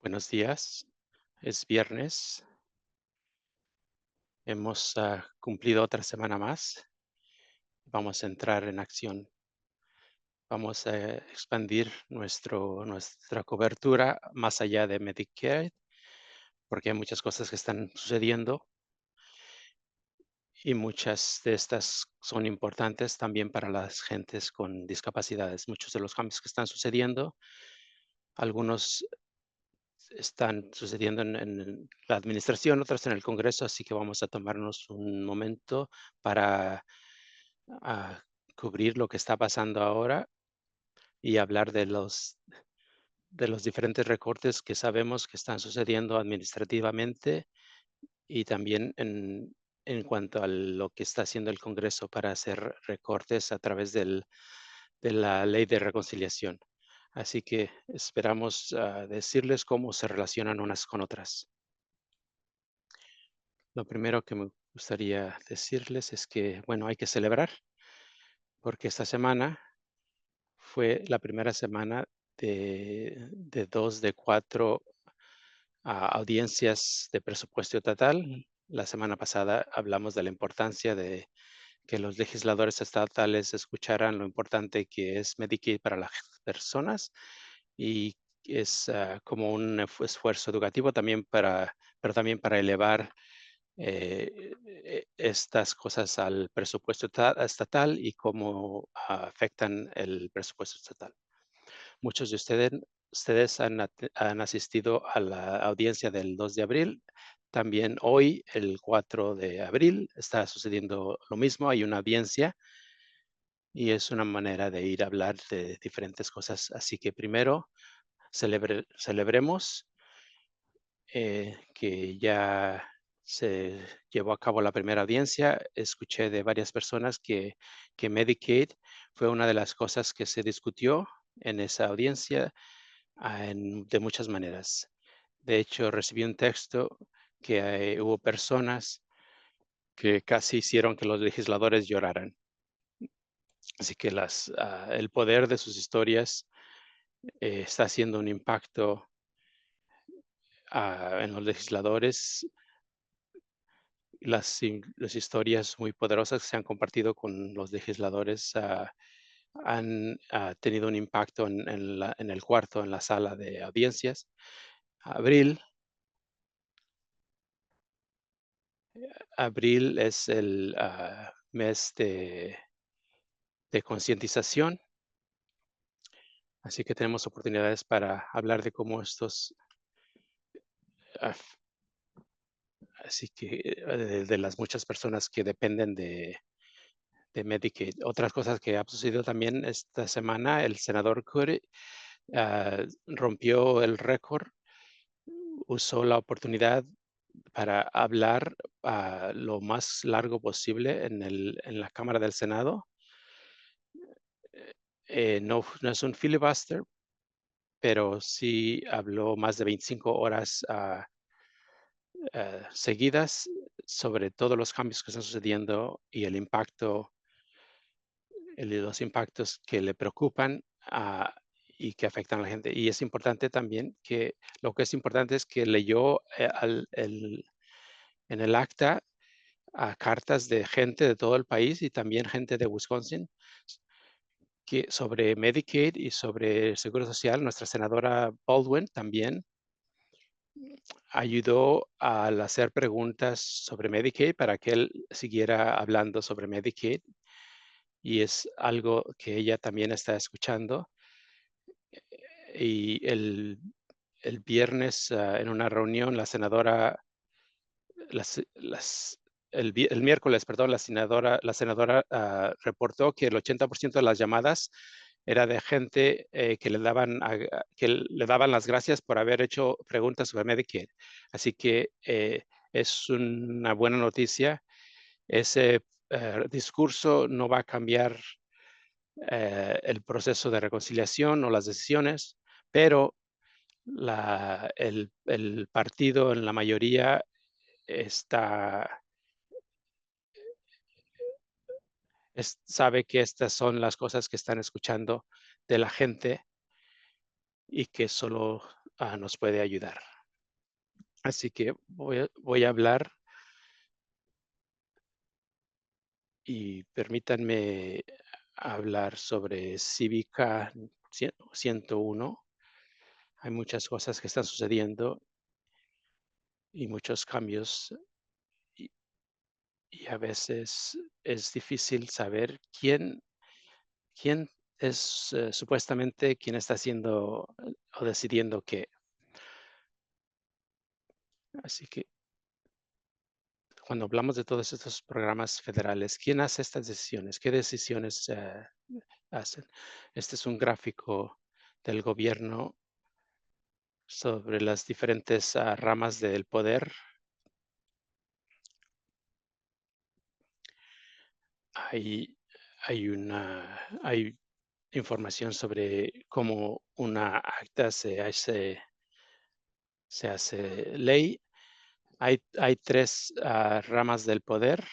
Buenos días, es viernes, hemos cumplido otra semana más, vamos a entrar en acción, vamos a expandir nuestra cobertura más allá de Medicare, porque hay muchas cosas que están sucediendo y muchas de estas son importantes también para las gentes con discapacidades. Muchos de los cambios que están sucediendo, algunos están sucediendo en la administración, otros en el Congreso, así que vamos a tomarnos un momento para a cubrir lo que está pasando ahora y hablar de los diferentes recortes que sabemos que están sucediendo administrativamente y también en cuanto a lo que está haciendo el Congreso para hacer recortes a través de la ley de reconciliación. Así que esperamos decirles cómo se relacionan unas con otras. Lo primero que me gustaría decirles es que, bueno, hay que celebrar porque esta semana fue la primera semana de 2 de 4 audiencias de presupuesto estatal. La semana pasada hablamos de la importancia de que los legisladores estatales escucharan lo importante que es Medicaid para las personas y es como un esfuerzo educativo también pero también para elevar estas cosas al presupuesto estatal y cómo afectan el presupuesto estatal. Muchos de ustedes han asistido a la audiencia del 2 de abril. También hoy, el 4 de abril, está sucediendo lo mismo. Hay una audiencia y es una manera de ir a hablar de diferentes cosas. Así que primero celebremos que ya se llevó a cabo la primera audiencia. Escuché de varias personas que Medicaid fue una de las cosas que se discutió en esa audiencia de muchas maneras. De hecho, recibí un texto que hubo personas que casi hicieron que los legisladores lloraran. Así que el poder de sus historias está haciendo un impacto en los legisladores. Las historias muy poderosas que se han compartido con los legisladores han tenido un impacto en el cuarto, en la sala de audiencias. Abril, abril es el mes de concientización, así que tenemos oportunidades para hablar de cómo ah, así que de las muchas personas que dependen de Medicaid. Otras cosas que ha sucedido también esta semana, el senador Curry rompió el récord, usó la oportunidad para hablar lo más largo posible en la Cámara del Senado. No es un filibuster, pero sí habló más de 25 horas seguidas sobre todos los cambios que están sucediendo y los impactos que le preocupan y que afectan a la gente. Y es importante también lo que es importante es que leyó en el acta a cartas de gente de todo el país y también gente de Wisconsin sobre Medicaid y sobre el Seguro Social. Nuestra senadora Baldwin también ayudó al hacer preguntas sobre Medicaid para que él siguiera hablando sobre Medicaid y es algo que ella también está escuchando. Y el viernes en una reunión, la senadora, las, las, el miércoles, perdón, la senadora reportó que el 80% de las llamadas era de gente que le daban las gracias por haber hecho preguntas sobre Medicare. Así que es una buena noticia. Ese discurso no va a cambiar el proceso de reconciliación o las decisiones, pero el partido en la mayoría está, sabe que estas son las cosas que están escuchando de la gente y que solo nos puede ayudar. Así que voy a hablar y permítanme hablar sobre Cívica 101. Hay muchas cosas que están sucediendo y muchos cambios y, y a veces es difícil saber quién es supuestamente quien está haciendo o decidiendo qué. Así que cuando hablamos de todos estos programas federales, ¿quién hace estas decisiones? ¿Qué decisiones hacen? Este es un gráfico del gobierno sobre las diferentes ramas del poder. Hay, hay información sobre cómo una acta se hace ley. Hay tres ramas del poder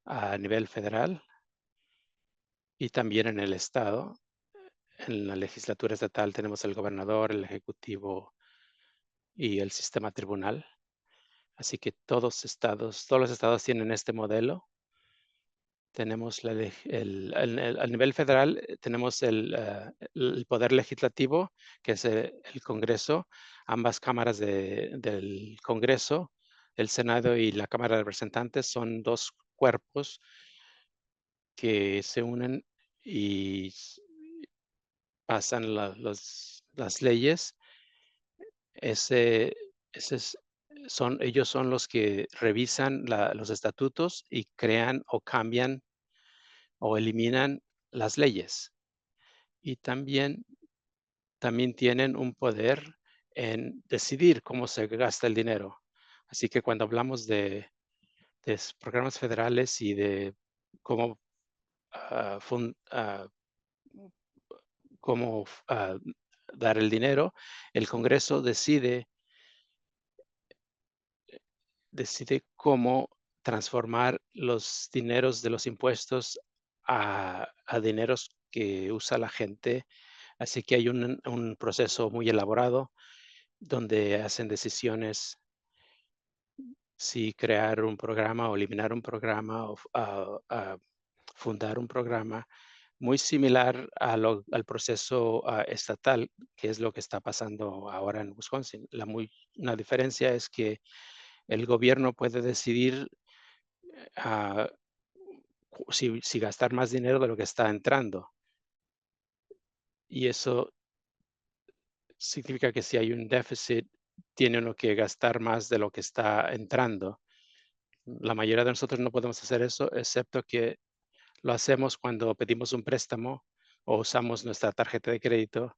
a nivel federal y también en el estado. En la legislatura estatal tenemos el gobernador, el ejecutivo y el sistema tribunal. Así que todos los estados tienen este modelo. Tenemos al nivel federal, tenemos el poder legislativo, que es el Congreso, ambas cámaras del Congreso, el Senado y la Cámara de Representantes son dos cuerpos que se unen y pasan las leyes. Ese, ese es- ellos son los que revisan los estatutos y crean o cambian o eliminan las leyes. Y también tienen un poder en decidir cómo se gasta el dinero. Así que cuando hablamos de programas federales y de cómo, ah, ah, dar el dinero, el Congreso decide cómo transformar los dineros de los impuestos a dineros que usa la gente. Así que hay un proceso muy elaborado donde hacen decisiones si crear un programa o eliminar un programa o fundar un programa muy similar al proceso estatal, que es lo que está pasando ahora en Wisconsin. Una diferencia es que el gobierno puede decidir ah, si gastar más dinero de lo que está entrando. Y eso significa que si hay un déficit, tiene uno que gastar más de lo que está entrando. La mayoría de nosotros no podemos hacer eso, excepto que lo hacemos cuando pedimos un préstamo o usamos nuestra tarjeta de crédito,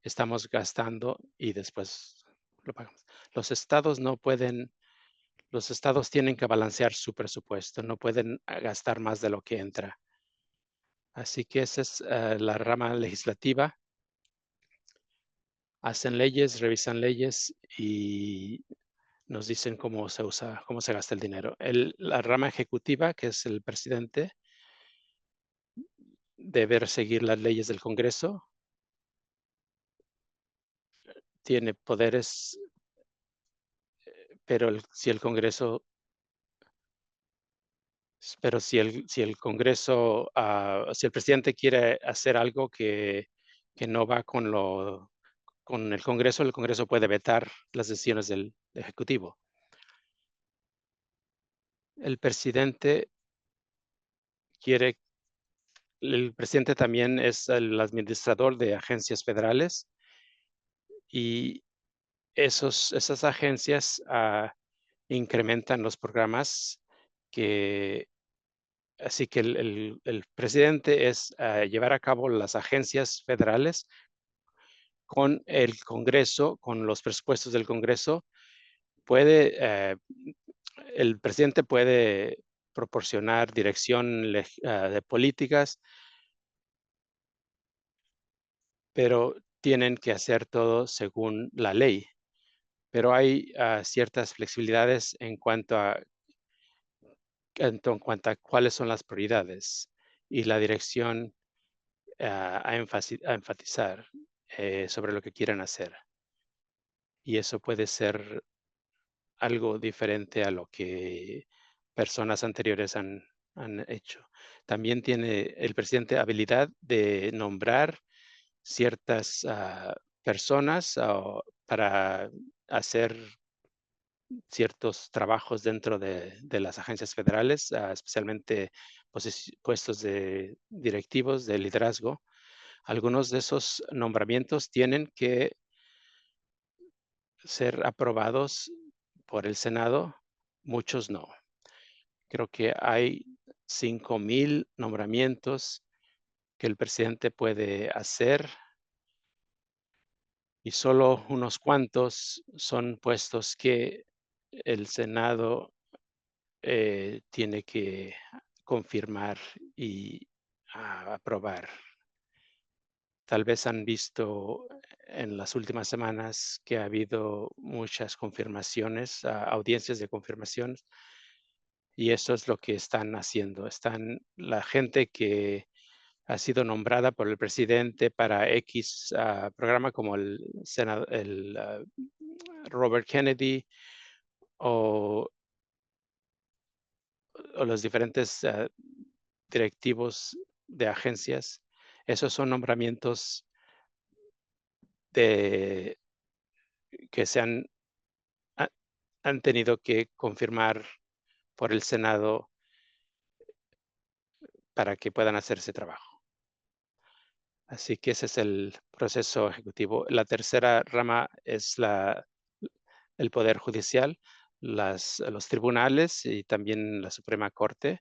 estamos gastando y después lo pagamos. Los estados no pueden, los estados tienen que balancear su presupuesto, no pueden gastar más de lo que entra. Así que esa es la rama legislativa. Hacen leyes, revisan leyes y nos dicen cómo se usa, cómo se gasta el dinero. La rama ejecutiva, que es el presidente, debe seguir las leyes del Congreso, tiene poderes, pero si el Congreso, si el Congreso, si el presidente quiere hacer algo que no va con el Congreso puede vetar las decisiones del Ejecutivo. El presidente quiere El presidente también es el administrador de agencias federales y esas agencias incrementan los programas que, así que el presidente es llevar a cabo las agencias federales con el Congreso, con los presupuestos del Congreso. Puede, el presidente puede proporcionar dirección de políticas, pero tienen que hacer todo según la ley. Pero hay ciertas flexibilidades en cuanto a cuáles son las prioridades y la dirección a enfatizar sobre lo que quieren hacer. y eso puede ser algo diferente a lo que personas anteriores han hecho. También tiene el presidente habilidad de nombrar ciertas personas para hacer ciertos trabajos dentro de las agencias federales, especialmente puestos de directivos, de liderazgo. Algunos de esos nombramientos tienen que ser aprobados por el Senado, muchos no. Creo que hay 5,000 nombramientos que el presidente puede hacer y solo unos cuantos son puestos que el Senado tiene que confirmar y aprobar. Tal vez han visto en las últimas semanas que ha habido muchas confirmaciones, audiencias de confirmación, y eso es lo que están haciendo. La gente que ha sido nombrada por el presidente para X programa como el Robert Kennedy o, o los diferentes directivos de agencias. Esos son nombramientos de, que ha- han tenido que confirmar por el Senado para que puedan hacer ese trabajo. Así que ese es el proceso ejecutivo. La tercera rama es el Poder Judicial, los tribunales y también la Suprema Corte.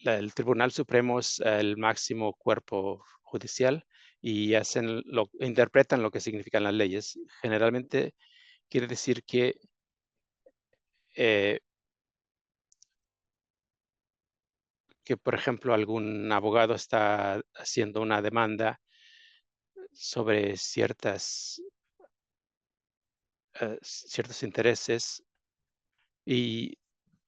El Tribunal Supremo es el máximo cuerpo judicial y interpretan lo que significan las leyes. Generalmente quiere decir eh, que, por ejemplo, algún abogado está haciendo una demanda sobre ciertos intereses y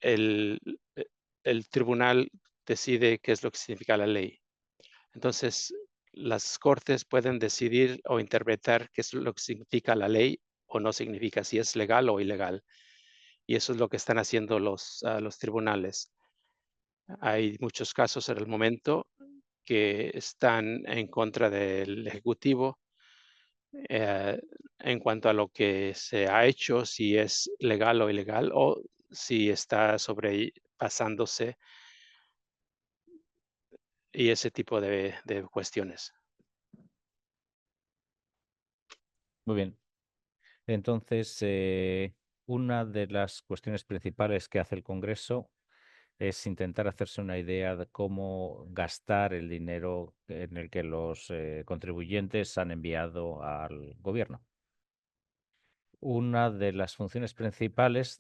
el, eh, el tribunal decide qué es lo que significa la ley. Entonces, las cortes pueden decidir o interpretar qué es lo que significa la ley o no significa, si es legal o ilegal. Y eso es lo que están haciendo los tribunales. Hay muchos casos en el momento que están en contra del Ejecutivo eh, en cuanto a lo que se ha hecho, si es legal o ilegal, o si está sobrepasándose y ese tipo de cuestiones. Muy bien. Entonces, una de las cuestiones principales que hace el Congreso es intentar hacerse una idea de cómo gastar el dinero en el que los contribuyentes han enviado al gobierno. Una de las funciones principales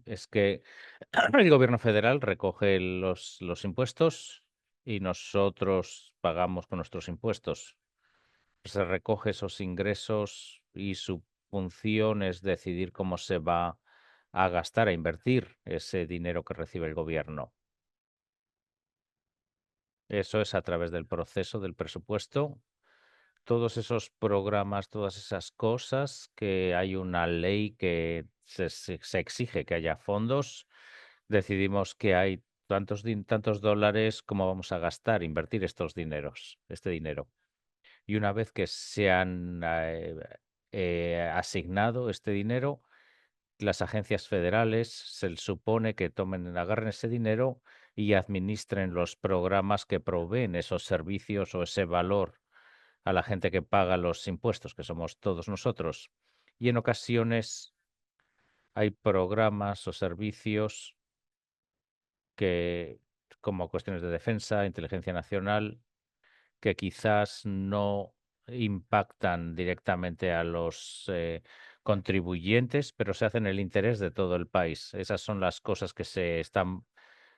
es que el gobierno federal recoge los impuestos y nosotros pagamos con nuestros impuestos. Se recoge esos ingresos y su función es decidir cómo se va a gastar, a invertir ese dinero que recibe el gobierno. Eso es a través del proceso del presupuesto. Todos esos programas, todas esas cosas, que hay una ley que se exige que haya fondos, decidimos que hay tantos dólares, cómo vamos a gastar, invertir este dinero. Y una vez que se han asignado este dinero, las agencias federales se supone que agarren ese dinero y administren los programas que proveen esos servicios o ese valor a la gente que paga los impuestos, que somos todos nosotros. Y en ocasiones hay programas o servicios que, como cuestiones de defensa, inteligencia nacional, que quizás no impactan directamente a los contribuyentes, pero se hacen en el interés de todo el país. Esas son las cosas que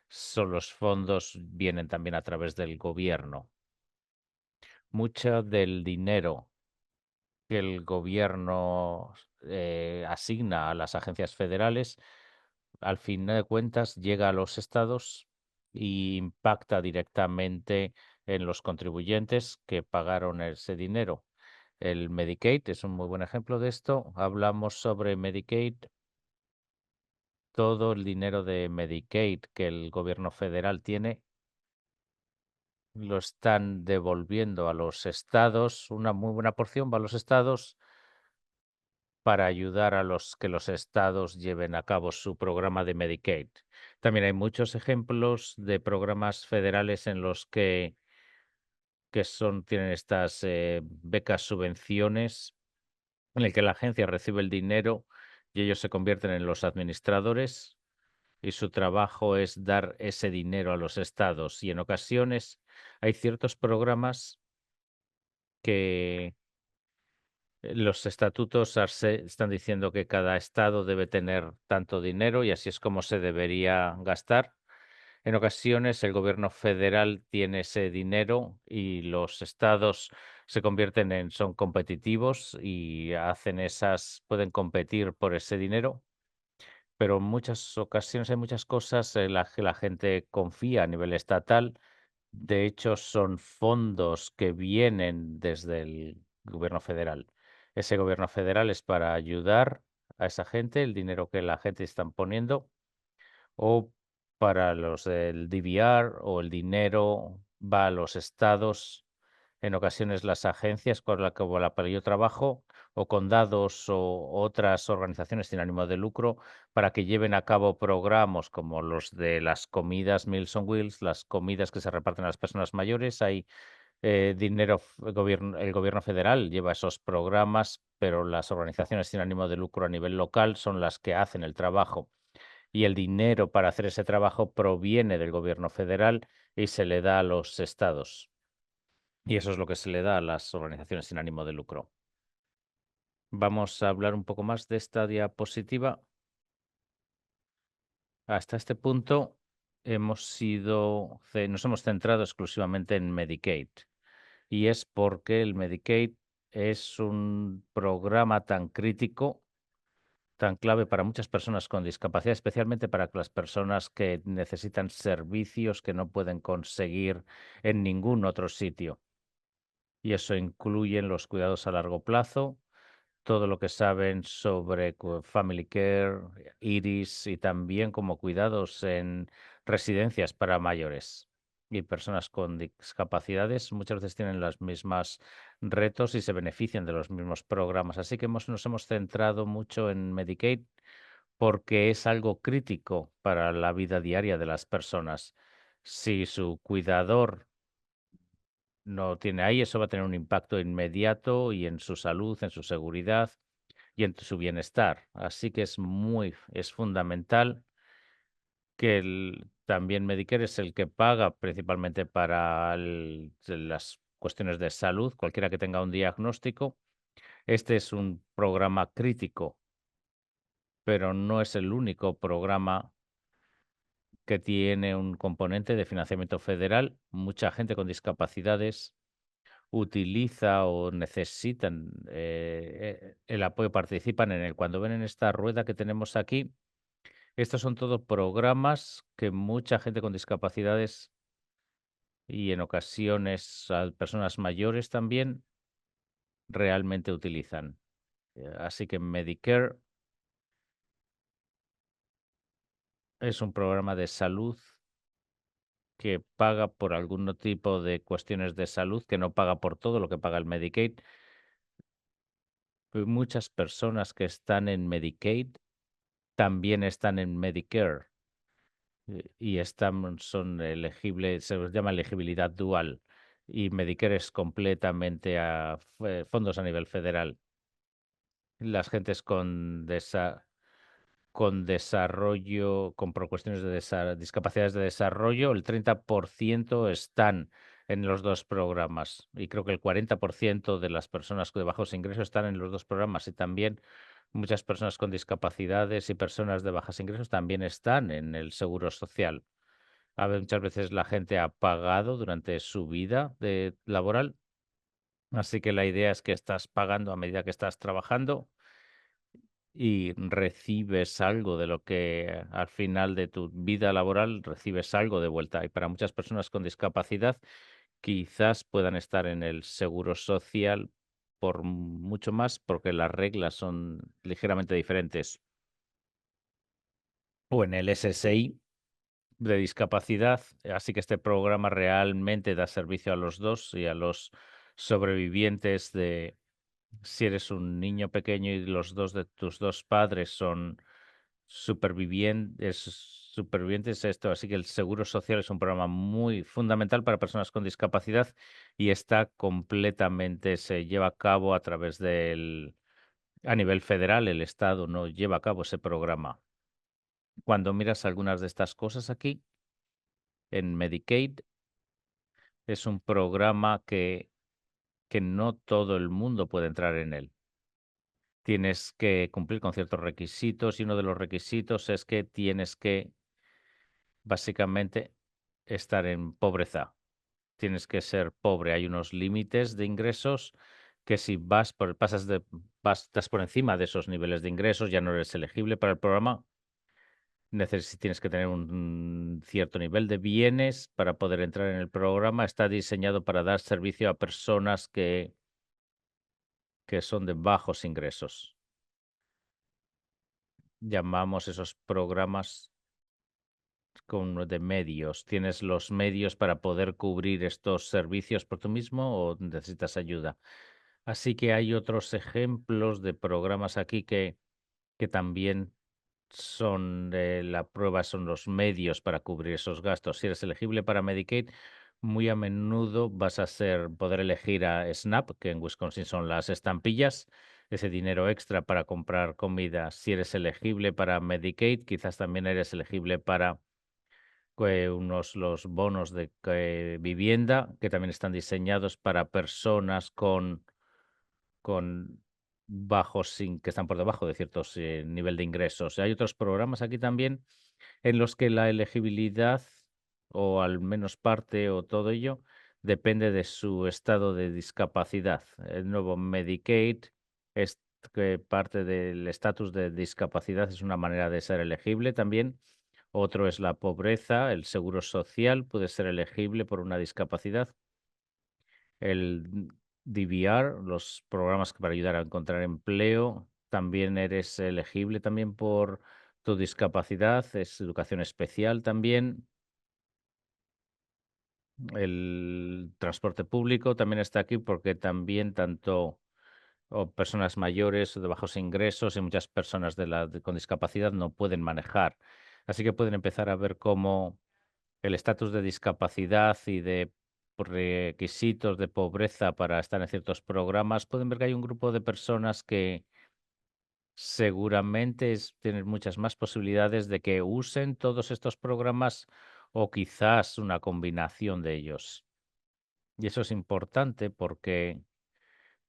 son los fondos, vienen también a través del gobierno. Mucho del dinero que el gobierno asigna a las agencias federales, al fin de cuentas llega a los estados y impacta directamente en los contribuyentes que pagaron ese dinero. El Medicaid es un muy buen ejemplo de esto. Hablamos sobre Medicaid, todo el dinero de Medicaid que el gobierno federal tiene lo están devolviendo a los estados, una muy buena porción va a los estados para ayudar a los que los estados lleven a cabo su programa de Medicaid. También hay muchos ejemplos de programas federales en los que tienen estas becas, subvenciones, en el que la agencia recibe el dinero y ellos se convierten en los administradores y su trabajo es dar ese dinero a los estados. Y en ocasiones hay ciertos programas que los estatutos están diciendo que cada estado debe tener tanto dinero y así es como se debería gastar. En ocasiones el gobierno federal tiene ese dinero y los estados son competitivos y pueden competir por ese dinero, pero en muchas ocasiones hay muchas cosas en las que la gente confía a nivel estatal. De hecho, son fondos que vienen desde el gobierno federal. Ese gobierno federal es para ayudar a esa gente, el dinero que la gente están poniendo, o para los del DVR, o el dinero va a los estados, en ocasiones las agencias como la que yo trabajo, o condados o otras organizaciones sin ánimo de lucro, para que lleven a cabo programas como los de las comidas Meals on Wheels, las comidas que se reparten a las personas mayores. Hay el gobierno federal lleva esos programas, pero las organizaciones sin ánimo de lucro a nivel local son las que hacen el trabajo y el dinero para hacer ese trabajo proviene del gobierno federal y se le da a los estados. Y eso es lo que se le da a las organizaciones sin ánimo de lucro. Vamos a hablar un poco más de esta diapositiva. Hasta este punto nos hemos centrado exclusivamente en Medicaid. Y es porque el Medicaid es un programa tan crítico, tan clave para muchas personas con discapacidad, especialmente para las personas que necesitan servicios que no pueden conseguir en ningún otro sitio. Y eso incluye los cuidados a largo plazo, todo lo que saben sobre Family Care, Iris y también como cuidados en residencias para mayores y personas con discapacidades muchas veces tienen los mismos retos y se benefician de los mismos programas. Así que nos hemos centrado mucho en Medicaid porque es algo crítico para la vida diaria de las personas. Si su cuidador no tiene ahí, eso va a tener un impacto inmediato y en su salud, en su seguridad y en su bienestar. Así que es fundamental que también Medicare es el que paga principalmente para las cuestiones de salud, cualquiera que tenga un diagnóstico. Este es un programa crítico, pero no es el único programa que tiene un componente de financiamiento federal. Mucha gente con discapacidades utiliza o necesitan el apoyo, participan en él. Cuando ven en esta rueda que tenemos aquí, estos son todos programas que mucha gente con discapacidades y en ocasiones a personas mayores también realmente utilizan. Así que Medicare es un programa de salud que paga por algún tipo de cuestiones de salud, que no paga por todo lo que paga el Medicaid. Muchas personas que están en Medicaid también están en Medicare. Y son elegibles, se les llama elegibilidad dual. Y Medicare es completamente a fondos a nivel federal. Las gentes con desarrollo, cuestiones de discapacidades de desarrollo, el 30% están en los dos programas. Y creo que el 40% de las personas de bajos ingresos están en los dos programas. Y también muchas personas con discapacidades y personas de bajos ingresos también están en el seguro social. Muchas veces la gente ha pagado durante su vida laboral, así que la idea es que estás pagando a medida que estás trabajando y recibes algo de lo que al final de tu vida laboral recibes algo de vuelta. Y para muchas personas con discapacidad quizás puedan estar en el seguro social, por mucho más, porque las reglas son ligeramente diferentes. O en el SSI de discapacidad, así que este programa realmente da servicio a los 2 y a los sobrevivientes de si eres un niño pequeño y los 2 de tus 2 padres son supervivientes esto, así que el seguro social es un programa muy fundamental para personas con discapacidad y está completamente se lleva a cabo a través del a nivel federal, el Estado no lleva a cabo ese programa. Cuando miras algunas de estas cosas aquí, en Medicaid, es un programa que no todo el mundo puede entrar en él. Tienes que cumplir con ciertos requisitos y uno de los requisitos es que tienes que básicamente estar en pobreza. Tienes que ser pobre. Hay unos límites de ingresos que si estás por encima de esos niveles de ingresos, ya no eres elegible para el programa. Tienes que tener un cierto nivel de bienes para poder entrar en el programa. Está diseñado para dar servicio a personas que son de bajos ingresos. Llamamos esos programas con de medios. ¿Tienes los medios para poder cubrir estos servicios por tú mismo o necesitas ayuda? Así que hay otros ejemplos de programas aquí que también son la prueba, son los medios para cubrir esos gastos. Si eres elegible para Medicaid, muy a menudo vas a poder elegir a SNAP, que en Wisconsin son las estampillas, ese dinero extra para comprar comida. Si eres elegible para Medicaid, quizás también eres elegible para los bonos de vivienda, que también están diseñados para personas con que están por debajo de ciertos nivel de ingresos. Hay otros programas aquí también en los que la elegibilidad, o al menos parte o todo ello, depende de su estado de discapacidad. El nuevo Medicaid es que parte del estatus de discapacidad es una manera de ser elegible también. Otro es la pobreza, el seguro social puede ser elegible por una discapacidad. El DVR, los programas para ayudar a encontrar empleo, también eres elegible también por tu discapacidad, es educación especial también. El transporte público también está aquí porque también tanto personas mayores o de bajos ingresos y muchas personas con discapacidad no pueden manejar. Así que pueden empezar a ver cómo el estatus de discapacidad y de requisitos de pobreza para estar en ciertos programas, pueden ver que hay un grupo de personas que seguramente tienen muchas más posibilidades de que usen todos estos programas o quizás una combinación de ellos. Y eso es importante porque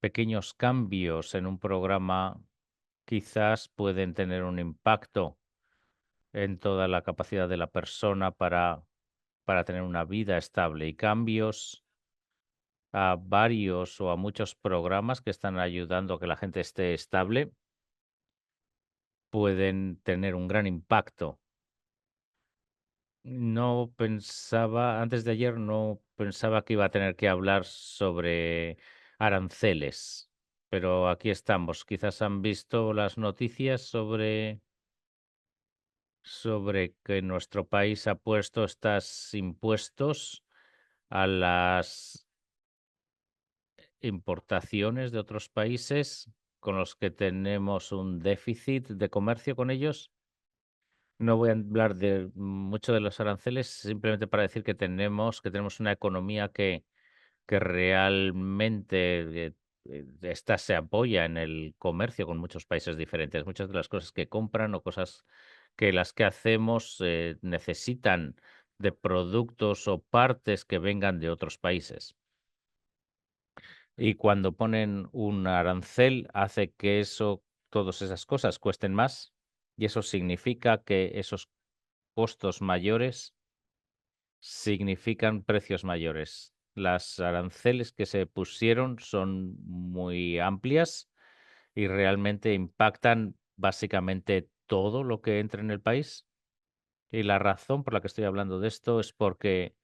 pequeños cambios en un programa quizás pueden tener un impacto en toda la capacidad de la persona para tener una vida estable y cambios a varios o a muchos programas que están ayudando a que la gente esté estable, pueden tener un gran impacto. No pensaba, antes de ayer no pensaba que iba a tener que hablar sobre aranceles, pero aquí estamos. Quizás han visto las noticias sobre que nuestro país ha puesto estos impuestos a las importaciones de otros países con los que tenemos un déficit de comercio con ellos. No voy a hablar de mucho de los aranceles, simplemente para decir que tenemos una economía que realmente se apoya en el comercio con muchos países diferentes. Muchas de las cosas que compran o cosas que las que hacemos necesitan de productos o partes que vengan de otros países. Y cuando ponen un arancel, hace que todas esas cosas cuesten más, y eso significa que esos costos mayores significan precios mayores. Las aranceles que se pusieron son muy amplias y realmente impactan básicamente todo lo que entra en el país. Y la razón por la que estoy hablando de esto es porque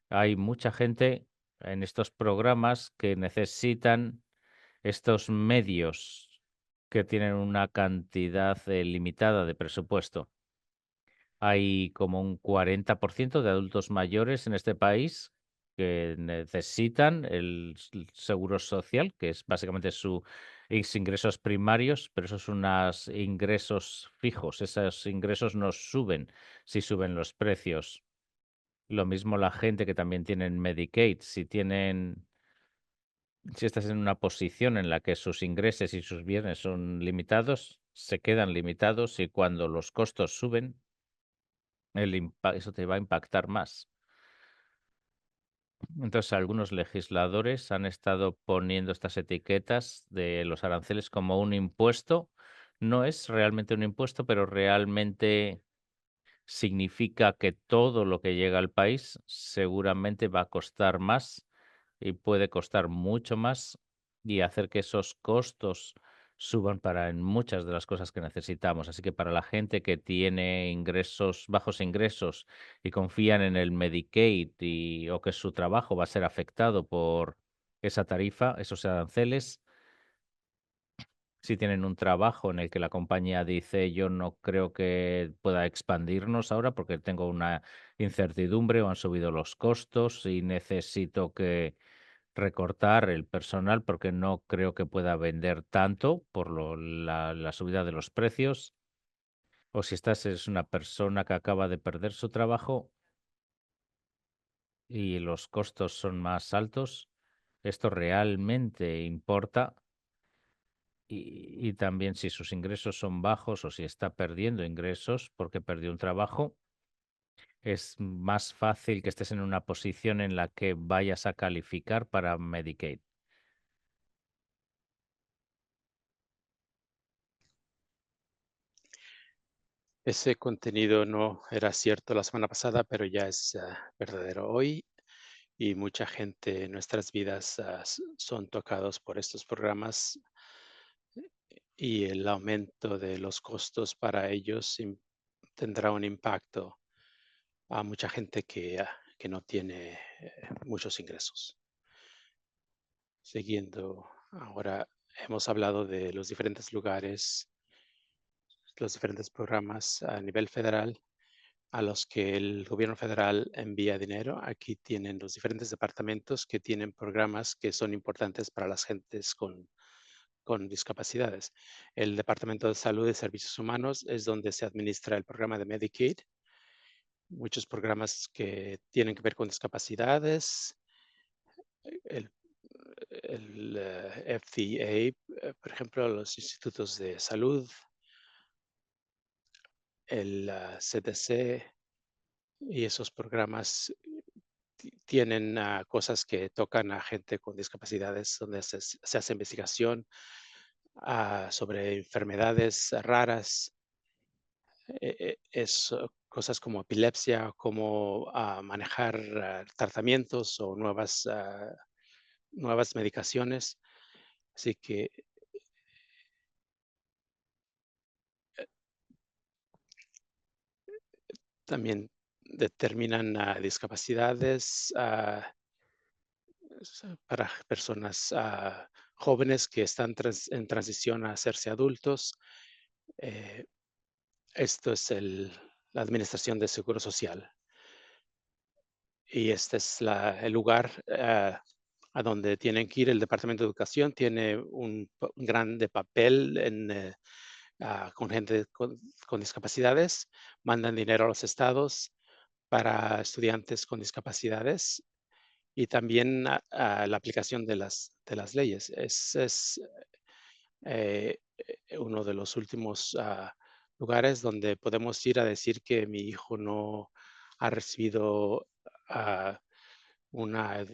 hay mucha gente en estos programas que necesitan estos medios que tienen una cantidad limitada de presupuesto. Hay como un 40% de adultos mayores en este país que necesitan el seguro social, que es básicamente sus ingresos primarios, pero esos son unos ingresos fijos. Esos ingresos no suben si suben los precios. Lo mismo la gente que también tienen Medicaid, si estás en una posición en la que sus ingresos y sus bienes son limitados, se quedan limitados y cuando los costos suben, eso te va a impactar más. Entonces, algunos legisladores han estado poniendo estas etiquetas de los aranceles como un impuesto. No es realmente un impuesto, pero realmente significa que todo lo que llega al país seguramente va a costar más y puede costar mucho más y hacer que esos costos suban para en muchas de las cosas que necesitamos. Así que para la gente que tiene ingresos, bajos ingresos y confían en el Medicaid o que su trabajo va a ser afectado por esa tarifa, esos aranceles, si tienen un trabajo en el que la compañía dice: "Yo no creo que pueda expandirnos ahora porque tengo una incertidumbre o han subido los costos y necesito que recortar el personal porque no creo que pueda vender tanto por la subida de los precios". O si es una persona que acaba de perder su trabajo y los costos son más altos, esto realmente importa. Y también si sus ingresos son bajos o si está perdiendo ingresos porque perdió un trabajo, es más fácil que estés en una posición en la que vayas a calificar para Medicaid. Ese contenido no era cierto la semana pasada, pero ya es verdadero hoy y mucha gente en nuestras vidas son tocados por estos programas y el aumento de los costos para ellos tendrá un impacto a mucha gente que no tiene muchos ingresos. Siguiendo, ahora hemos hablado de los diferentes lugares, los diferentes programas a nivel federal a los que el gobierno federal envía dinero. Aquí tienen los diferentes departamentos que tienen programas que son importantes para las gentes con discapacidades. El Departamento de Salud y Servicios Humanos es donde se administra el programa de Medicaid, muchos programas que tienen que ver con discapacidades, el, el FDA, por ejemplo, los institutos de salud, el CDC y esos programas tienen cosas que tocan a gente con discapacidades, donde se hace investigación sobre enfermedades raras, cosas como epilepsia, cómo manejar tratamientos o nuevas medicaciones. Así que también determinan discapacidades para personas jóvenes que están en transición a hacerse adultos. Eh, Esto es la Administración de Seguro Social. Y este es el lugar a donde tienen que ir. El Departamento de Educación tiene un grande papel con gente con discapacidades. Mandan dinero a los estados para estudiantes con discapacidades y también la aplicación de las leyes. Es uno de los últimos lugares donde podemos ir a decir que mi hijo no ha recibido ah, una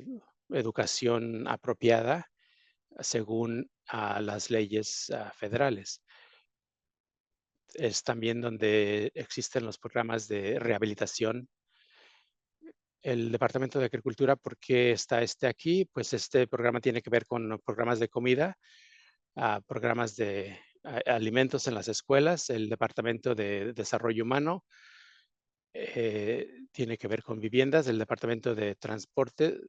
educación apropiada según las leyes federales. Es también donde existen los programas de rehabilitación. El Departamento de Agricultura, ¿por qué está aquí? Pues este programa tiene que ver con programas de comida, programas de alimentos en las escuelas, el Departamento de Desarrollo Humano tiene que ver con viviendas. El Departamento de Transporte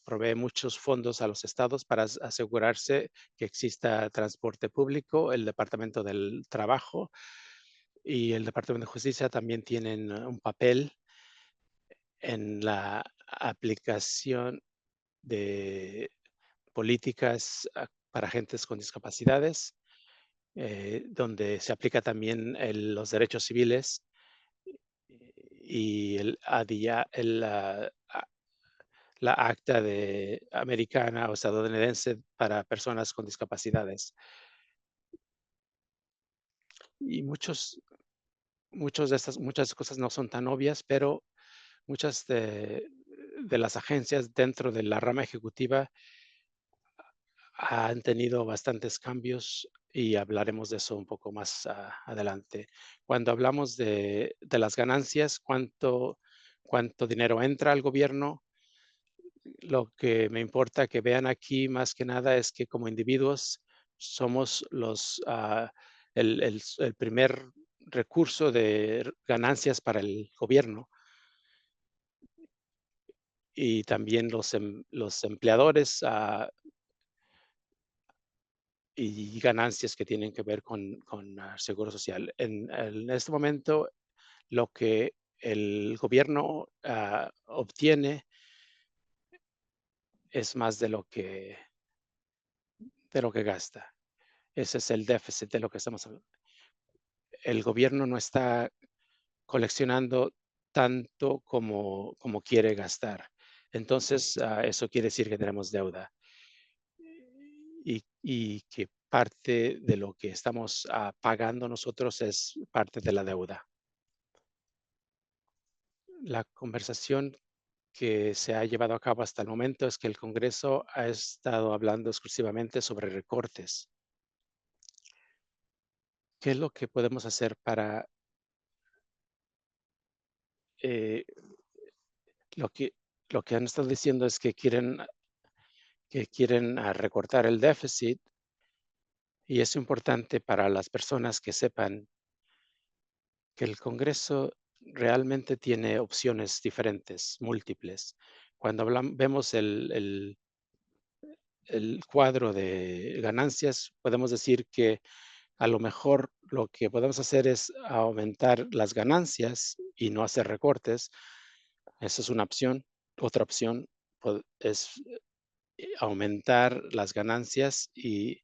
provee muchos fondos a los estados para asegurarse que exista transporte público. El Departamento del Trabajo y el Departamento de Justicia también tienen un papel en la aplicación de políticas para gentes con discapacidades, donde se aplica también los derechos civiles y la acta americana o estadounidense para personas con discapacidades. Y muchas cosas no son tan obvias, pero muchas de las agencias dentro de la rama ejecutiva han tenido bastantes cambios y hablaremos de eso un poco más adelante. Cuando hablamos de las ganancias, cuánto dinero entra al gobierno, lo que me importa que vean aquí más que nada es que como individuos somos el primer recurso de ganancias para el gobierno y también los empleadores y ganancias que tienen que ver con seguro social. En este momento, lo que el gobierno obtiene es más de lo que gasta. Ese es el déficit de lo que estamos hablando. El gobierno no está coleccionando tanto como quiere gastar. Entonces, eso quiere decir que tenemos deuda y que parte de lo que estamos pagando nosotros es parte de la deuda. La conversación que se ha llevado a cabo hasta el momento es que el Congreso ha estado hablando exclusivamente sobre recortes. ¿Qué es lo que podemos hacer para eh, lo que lo que han estado diciendo es que quieren recortar el déficit y es importante para las personas que sepan que el Congreso realmente tiene opciones diferentes, múltiples. Cuando vemos el cuadro de ganancias, podemos decir que a lo mejor lo que podemos hacer es aumentar las ganancias y no hacer recortes. Esa es una opción. Otra opción es aumentar las ganancias y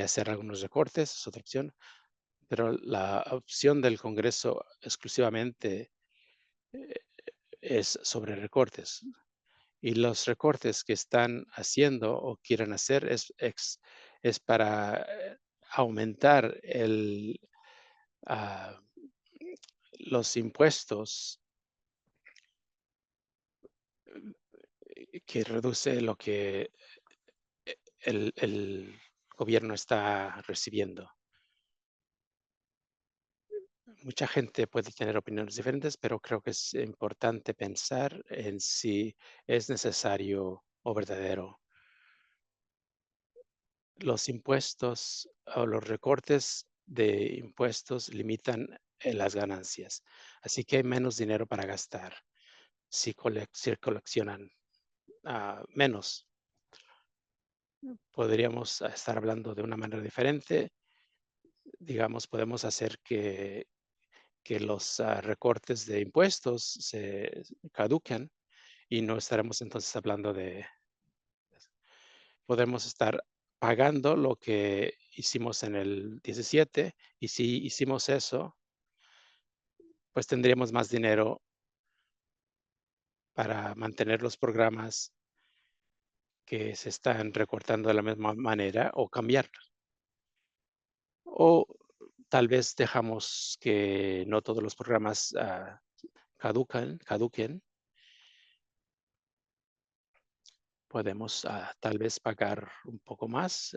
hacer algunos recortes, es otra opción. Pero la opción del Congreso exclusivamente eh, es sobre recortes. Y los recortes que están haciendo o quieren hacer es para aumentar ah, los impuestos que reduce lo que el gobierno está recibiendo. Mucha gente puede tener opiniones diferentes, pero creo que es importante pensar en si es necesario o verdadero. Los impuestos o los recortes de impuestos limitan las ganancias, así que hay menos dinero para gastar si coleccionan menos. Podríamos estar hablando de una manera diferente. Digamos, podemos hacer que los recortes de impuestos se caduquen y no estaremos entonces hablando podemos estar pagando lo que hicimos en el 17 y si hicimos eso, pues tendríamos más dinero para mantener los programas que se están recortando de la misma manera o cambiarlos. O tal vez dejamos que no todos los programas caduquen. Podemos tal vez pagar un poco más,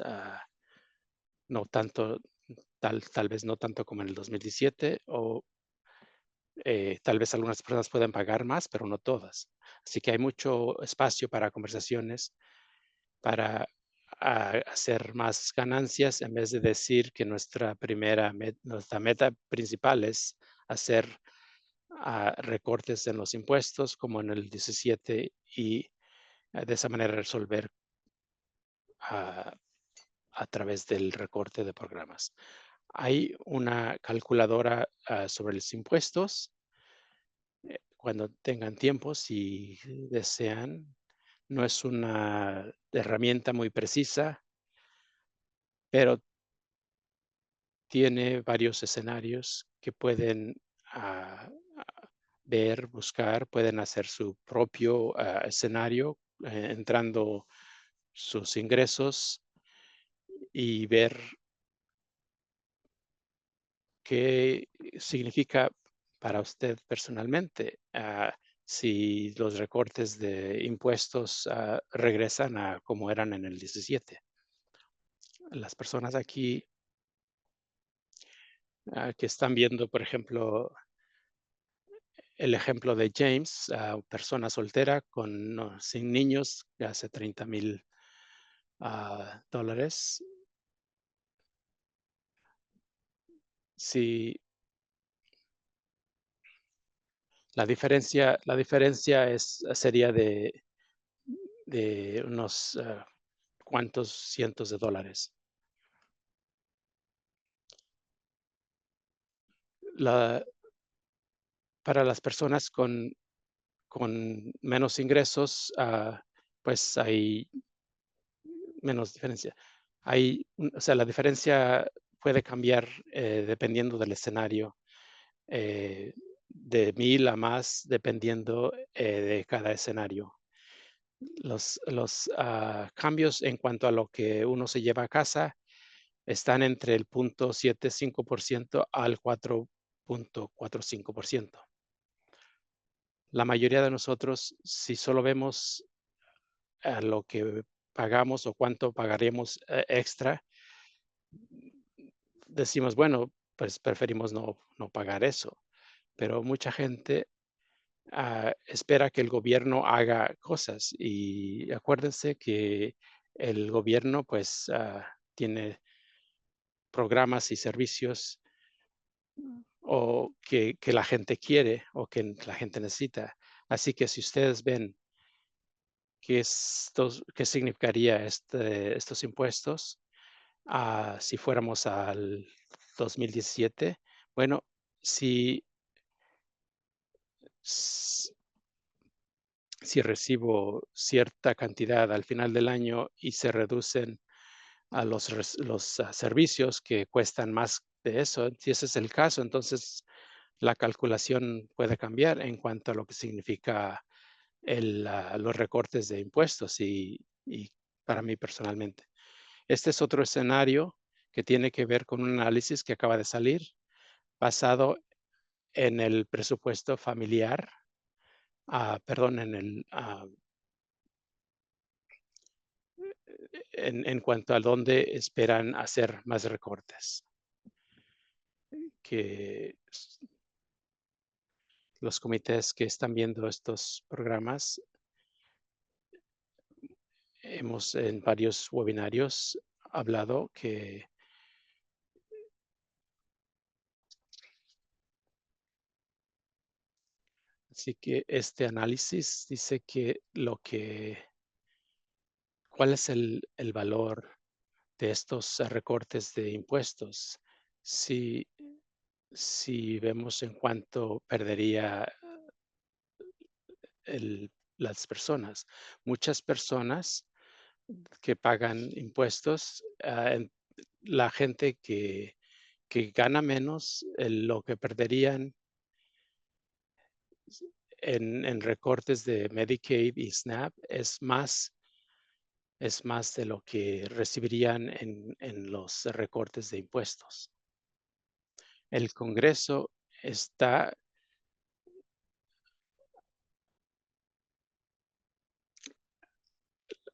no tanto, tal vez no tanto como en el 2017 o tal vez algunas personas puedan pagar más, pero no todas. Así que hay mucho espacio para conversaciones, para hacer más ganancias en vez de decir que nuestra meta principal es hacer recortes en los impuestos como en el 17 y de esa manera resolver a, a través del recorte de programas. Hay una calculadora sobre los impuestos. Cuando tengan tiempo, si desean, no es una herramienta muy precisa, pero tiene varios escenarios que pueden ver, buscar, pueden hacer su propio escenario entrando sus ingresos y ver qué significa para usted personalmente si los recortes de impuestos regresan a como eran en el 17. Las personas aquí que están viendo, por ejemplo, el ejemplo de James, persona soltera con sin niños, que hace $30,000. Si la diferencia sería de unos cuantos cientos de dólares. La, para las personas con menos ingresos, pues hay menos diferencia. O sea, la diferencia puede cambiar dependiendo del escenario, de 1000 a más, dependiendo de cada escenario. Los cambios en cuanto a lo que uno se lleva a casa están entre el 0.75% al 4.45%. La mayoría de nosotros, si solo vemos a lo que pagamos o cuánto pagaremos extra, decimos, bueno, pues preferimos no pagar eso. Pero mucha gente espera que el gobierno haga cosas y acuérdense que el gobierno pues tiene programas y servicios o que la gente quiere o que la gente necesita. Así que si ustedes ven qué significaría estos impuestos si fuéramos al 2017, bueno, si, si recibo cierta cantidad al final del año y se reducen a los servicios que cuestan más de eso, si ese es el caso, entonces la calculación puede cambiar en cuanto a lo que significa los recortes de impuestos y para mí personalmente. Este es otro escenario que tiene que ver con un análisis que acaba de salir basado en el presupuesto familiar, perdón, en cuanto a dónde esperan hacer más recortes. Que los comités que están viendo estos programas, hemos en varios webinarios hablado que así que este análisis dice que cuál es el valor de estos recortes de impuestos. Si, si vemos en cuánto perdería las personas. Muchas personas que pagan impuestos, la gente que gana menos, lo que perderían en recortes de Medicaid y SNAP es más de lo que recibirían en los recortes de impuestos. El Congreso está,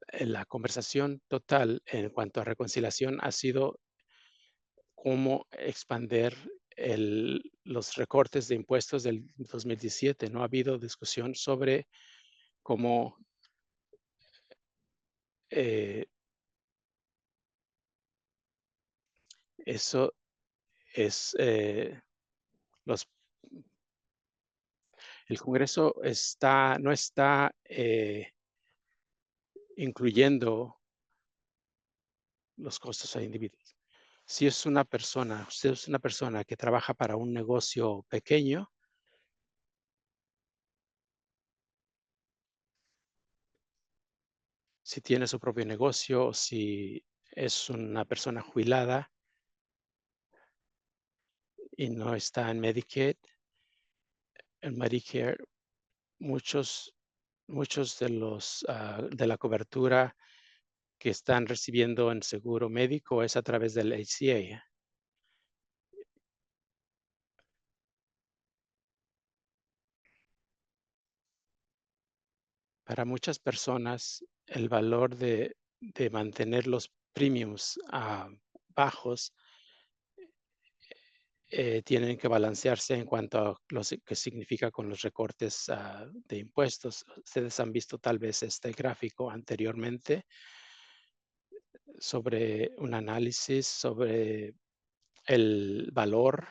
en la conversación total en cuanto a reconciliación ha sido cómo expander los recortes de impuestos del 2017. No ha habido discusión sobre cómo eh, eso es los El Congreso no está incluyendo los costos a individuos. Si es una persona, usted es una persona que trabaja para un negocio pequeño, si tiene su propio negocio, si es una persona jubilada y no está en Medicaid, en Medicare, muchos, muchos de de la cobertura que están recibiendo en seguro médico es a través del HCA. Para muchas personas, el valor de mantener los premiums bajos tienen que balancearse en cuanto a lo que significa con los recortes de impuestos. Ustedes han visto tal vez este gráfico anteriormente sobre un análisis sobre el valor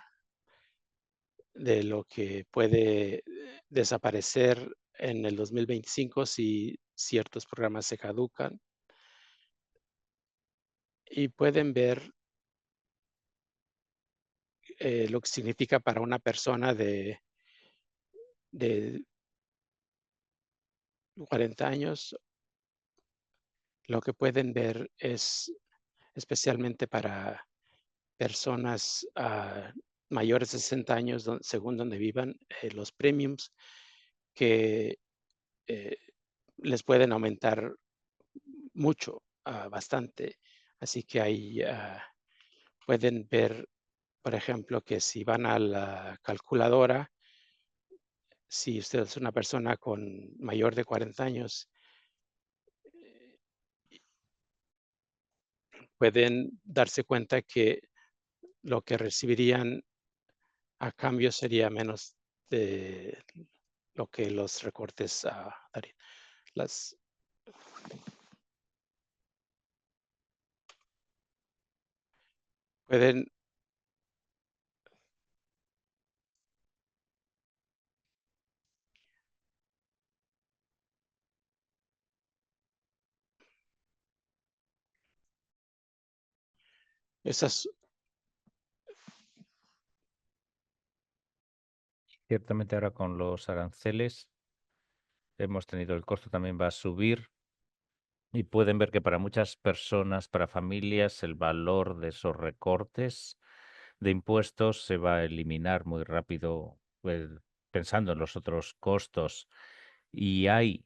de lo que puede desaparecer en el 2025 si ciertos programas se caducan. Y pueden ver lo que significa para una persona de 40 años. Lo que pueden ver es especialmente para personas mayores de 60 años, según donde vivan, los premiums que eh, les pueden aumentar mucho, bastante. Así que ahí pueden ver, por ejemplo, que si van a la calculadora, si usted es una persona con mayor de 40 años, eh, pueden darse cuenta que lo que recibirían a cambio sería menos de lo que los recortes darían. Las, pueden, esas, Ciertamente ahora con los aranceles hemos tenido el costo también va a subir y pueden ver que para muchas personas, para familias, el valor de esos recortes de impuestos se va a eliminar muy rápido, pensando en los otros costos. Y hay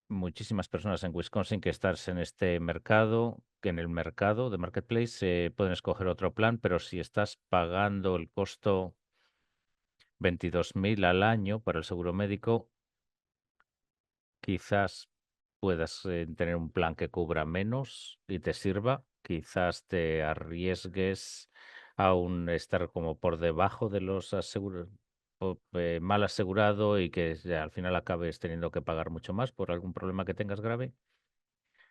muchísimas personas en Wisconsin que están en este mercado, que en el mercado de Marketplace pueden escoger otro plan, pero si estás pagando el costo 22.000 al año para el seguro médico, quizás puedas tener un plan que cubra menos y te sirva. Quizás te arriesgues a un estar como por debajo de los mal asegurado y que al final acabes teniendo que pagar mucho más por algún problema que tengas grave.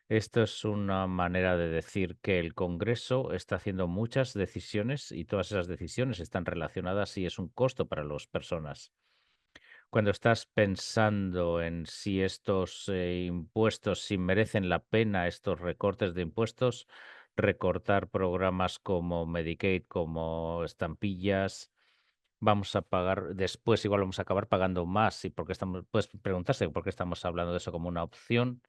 Esto es una manera de decir que el Congreso está haciendo muchas decisiones y todas esas decisiones están relacionadas y es un costo para las personas. Cuando estás pensando en si estos impuestos, si merecen la pena estos recortes de impuestos, recortar programas como Medicaid, como estampillas, vamos a pagar, después igual vamos a acabar pagando más. Y porque estamos, puedes preguntarse por qué estamos hablando de eso como una opción.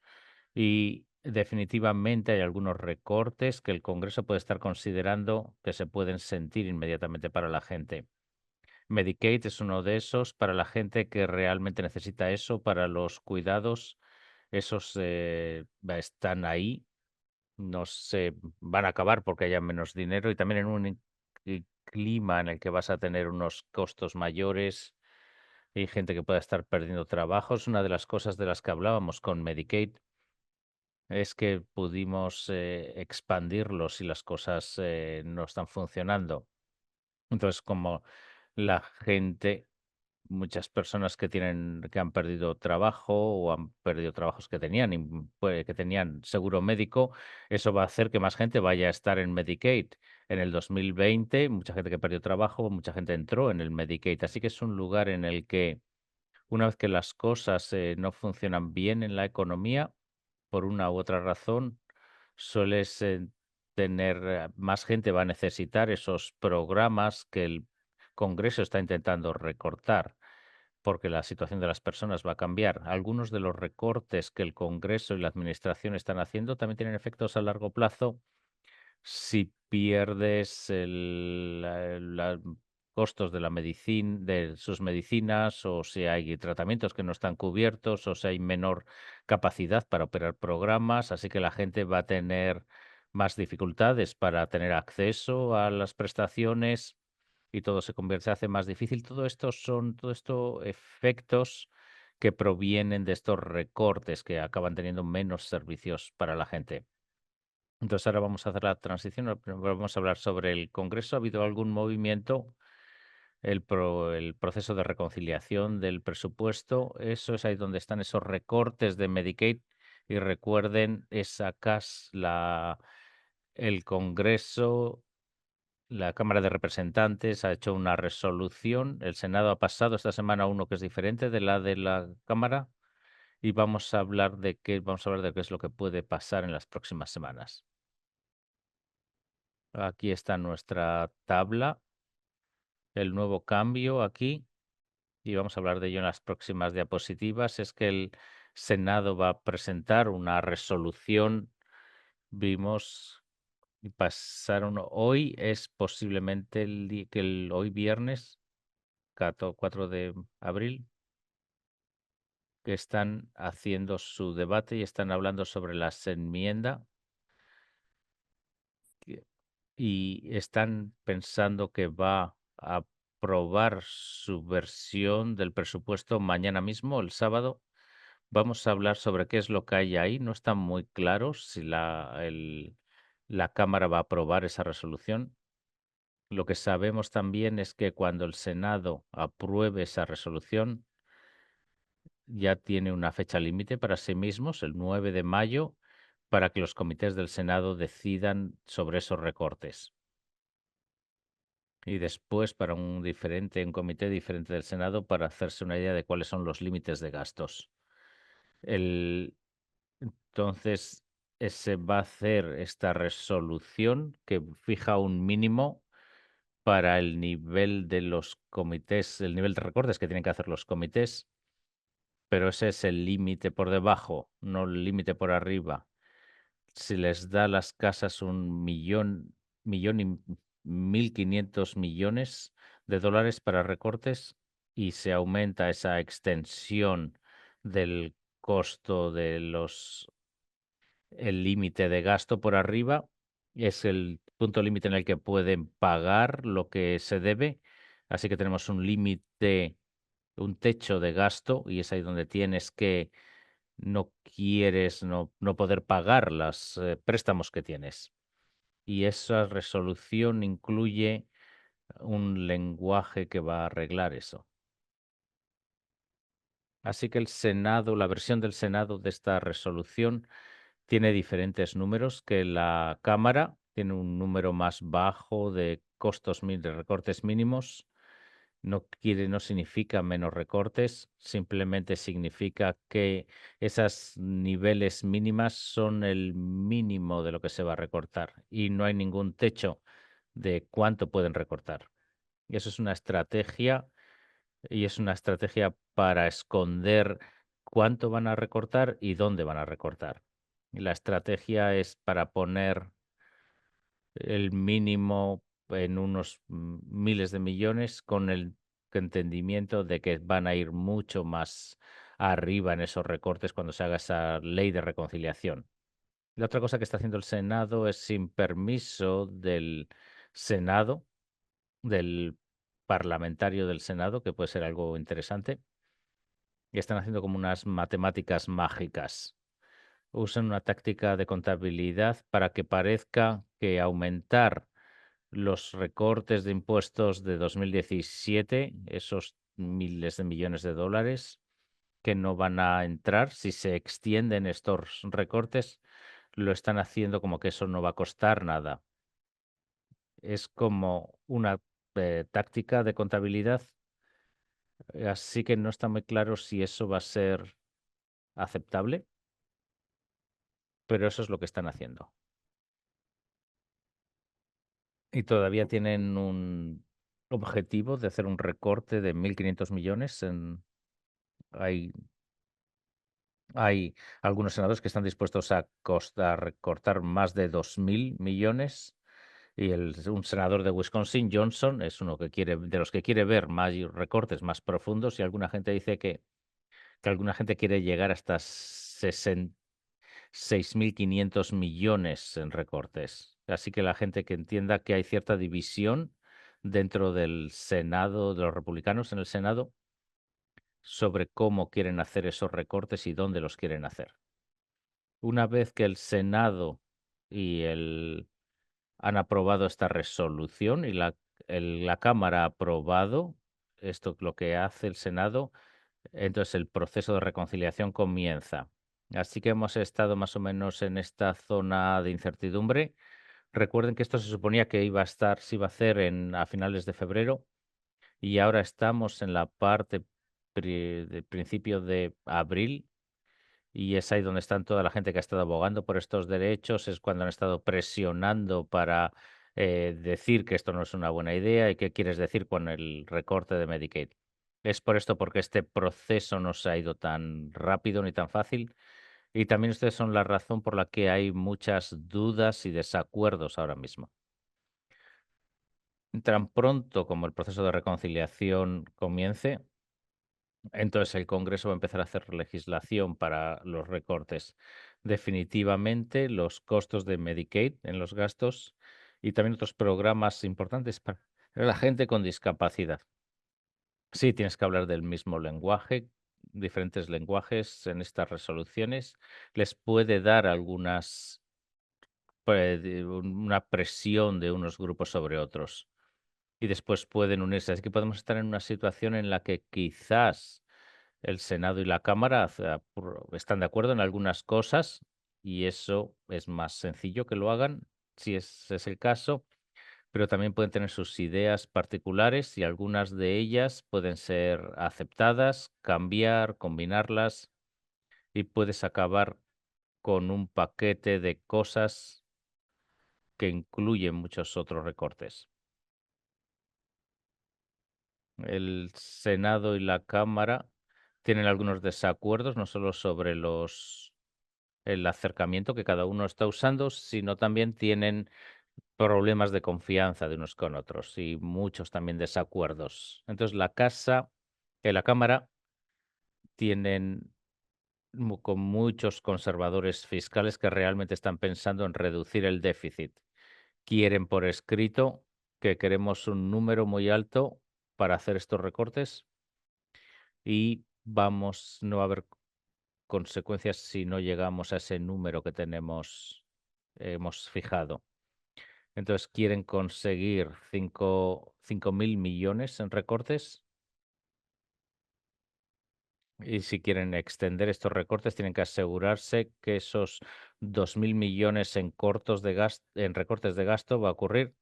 Y definitivamente hay algunos recortes que el Congreso puede estar considerando que se pueden sentir inmediatamente para la gente. Medicaid es uno de esos para la gente que realmente necesita eso, para los cuidados, esos están ahí, no se van a acabar porque haya menos dinero y también en un clima en el que vas a tener unos costos mayores y gente que pueda estar perdiendo trabajos. Una de las cosas de las que hablábamos con Medicaid es que pudimos expandirlo si las cosas no están funcionando. Entonces, como la gente, muchas personas que han perdido trabajo o han perdido trabajos que tenían, que tenían seguro médico, eso va a hacer que más gente vaya a estar en Medicaid. En el 2020, mucha gente que perdió trabajo, mucha gente entró en el Medicaid. Así que es un lugar en el que Una vez que las cosas no funcionan bien en la economía, por una u otra razón, sueles tener más gente va a necesitar esos programas que el Congreso está intentando recortar, porque la situación de las personas va a cambiar. Algunos de los recortes que el Congreso y la Administración están haciendo también tienen efectos a largo plazo si pierdes costos de la medicina, de sus medicinas, o si hay tratamientos que no están cubiertos, o si hay menor capacidad para operar programas, así que la gente va a tener más dificultades para tener acceso a las prestaciones y todo se hace más difícil. Todo esto efectos que provienen de estos recortes que acaban teniendo menos servicios para la gente. Entonces ahora vamos a hacer la transición, pero vamos a hablar sobre el Congreso. ¿Ha habido algún movimiento? El proceso de reconciliación del presupuesto, eso es ahí donde están esos recortes de Medicaid. Y recuerden, esa el Congreso, la Cámara de Representantes ha hecho una resolución, el Senado ha pasado esta semana uno que es diferente de la Cámara, y vamos a hablar de qué es lo que puede pasar en las próximas semanas. Aquí está nuestra tabla, el nuevo cambio aquí, y vamos a hablar de ello en las próximas diapositivas, es que el Senado va a presentar una resolución. Vimos y pasaron hoy, es posiblemente hoy viernes, 4 de abril, que están haciendo su debate y están hablando sobre las enmiendas y están pensando que va a aprobar su versión del presupuesto mañana mismo, el sábado. Vamos a hablar sobre qué es lo que hay ahí. No está muy claro si la Cámara va a aprobar esa resolución. Lo que sabemos también es que cuando el Senado apruebe esa resolución, ya tiene una fecha límite para sí mismos, el 9 de mayo, para que los comités del Senado decidan sobre esos recortes. Y después para un comité diferente del Senado para hacerse una idea de cuáles son los límites de gastos. El, entonces, se va a hacer esta resolución que fija un mínimo para el nivel de los comités, el nivel de recortes que tienen que hacer los comités, pero ese es el límite por debajo, no el límite por arriba. Si les da a las casas un millón y 1.500 millones de dólares para recortes y se aumenta esa extensión del costo de el límite de gasto por arriba, es el punto límite en el que pueden pagar lo que se debe. Así que tenemos un límite, un techo de gasto y es ahí donde tienes que no quieres no poder pagar los préstamos que tienes. Y esa resolución incluye un lenguaje que va a arreglar eso. Así que la versión del Senado de esta resolución tiene diferentes números que la Cámara, tiene un número más bajo de de recortes mínimos. No significa menos recortes, simplemente significa que esas niveles mínimas son el mínimo de lo que se va a recortar y no hay ningún techo de cuánto pueden recortar. Y eso es una estrategia y es una estrategia para esconder cuánto van a recortar y dónde van a recortar. Y la estrategia es para poner el mínimo en unos miles de millones con el entendimiento de que van a ir mucho más arriba en esos recortes cuando se haga esa ley de reconciliación. La otra cosa que está haciendo el Senado es sin permiso del Senado, del parlamentario del Senado, que puede ser algo interesante, y están haciendo como unas matemáticas mágicas. Usan una táctica de contabilidad para que parezca que aumentar los recortes de impuestos de 2017, esos miles de millones de dólares que no van a entrar, si se extienden estos recortes, lo están haciendo como que eso no va a costar nada. Es como una táctica de contabilidad Así que no está muy claro si eso va a ser aceptable, pero eso es lo que están haciendo. Y todavía tienen un objetivo de hacer un recorte de 1.500 millones hay hay algunos senadores que están dispuestos a recortar más de 2.000 millones, y un senador de Wisconsin, Johnson, es uno que quiere de los que quiere ver más recortes más profundos, y alguna gente dice que alguna gente quiere llegar hasta 6.500 millones en recortes. Así que la gente que entienda que hay cierta división dentro del Senado, de los republicanos en el Senado, sobre cómo quieren hacer esos recortes y dónde los quieren hacer. Una vez que el Senado y han aprobado esta resolución y la Cámara ha aprobado esto, lo que hace el Senado, entonces el proceso de reconciliación comienza. Así que hemos estado más o menos en esta zona de incertidumbre. Recuerden que esto se suponía que se iba a hacer a finales de febrero, y ahora estamos en la parte de principio de abril, y es ahí donde están toda la gente que ha estado abogando por estos derechos, es cuando han estado presionando para decir que esto no es una buena idea y qué quieres decir con el recorte de Medicaid. Es por esto porque este proceso no se ha ido tan rápido ni tan fácil, y también ustedes son la razón por la que hay muchas dudas y desacuerdos ahora mismo. Tan pronto como el proceso de reconciliación comience, entonces el Congreso va a empezar a hacer legislación para los recortes. Definitivamente los costos de Medicaid en los gastos, y también otros programas importantes para la gente con discapacidad. Sí, tienes que hablar del mismo lenguaje, diferentes lenguajes en estas resoluciones. Les puede dar una presión de unos grupos sobre otros, y después pueden unirse. Así que podemos estar en una situación en la que quizás el Senado y la Cámara están de acuerdo en algunas cosas, y eso es más sencillo que lo hagan, si ese es el caso, pero también pueden tener sus ideas particulares, y algunas de ellas pueden ser aceptadas, cambiar, combinarlas, y puedes acabar con un paquete de cosas que incluyen muchos otros recortes. El Senado y la Cámara tienen algunos desacuerdos, no solo sobre el acercamiento que cada uno está usando, sino también tienen problemas de confianza de unos con otros, y muchos también desacuerdos. Entonces, la Cámara tienen con muchos conservadores fiscales que realmente están pensando en reducir el déficit. Quieren por escrito que queremos un número muy alto para hacer estos recortes, y no va a haber consecuencias si no llegamos a ese número que hemos fijado. Entonces quieren conseguir 5.000 millones en recortes, y si quieren extender estos recortes tienen que asegurarse que esos 2.000 millones en recortes de gasto va a ocurrir,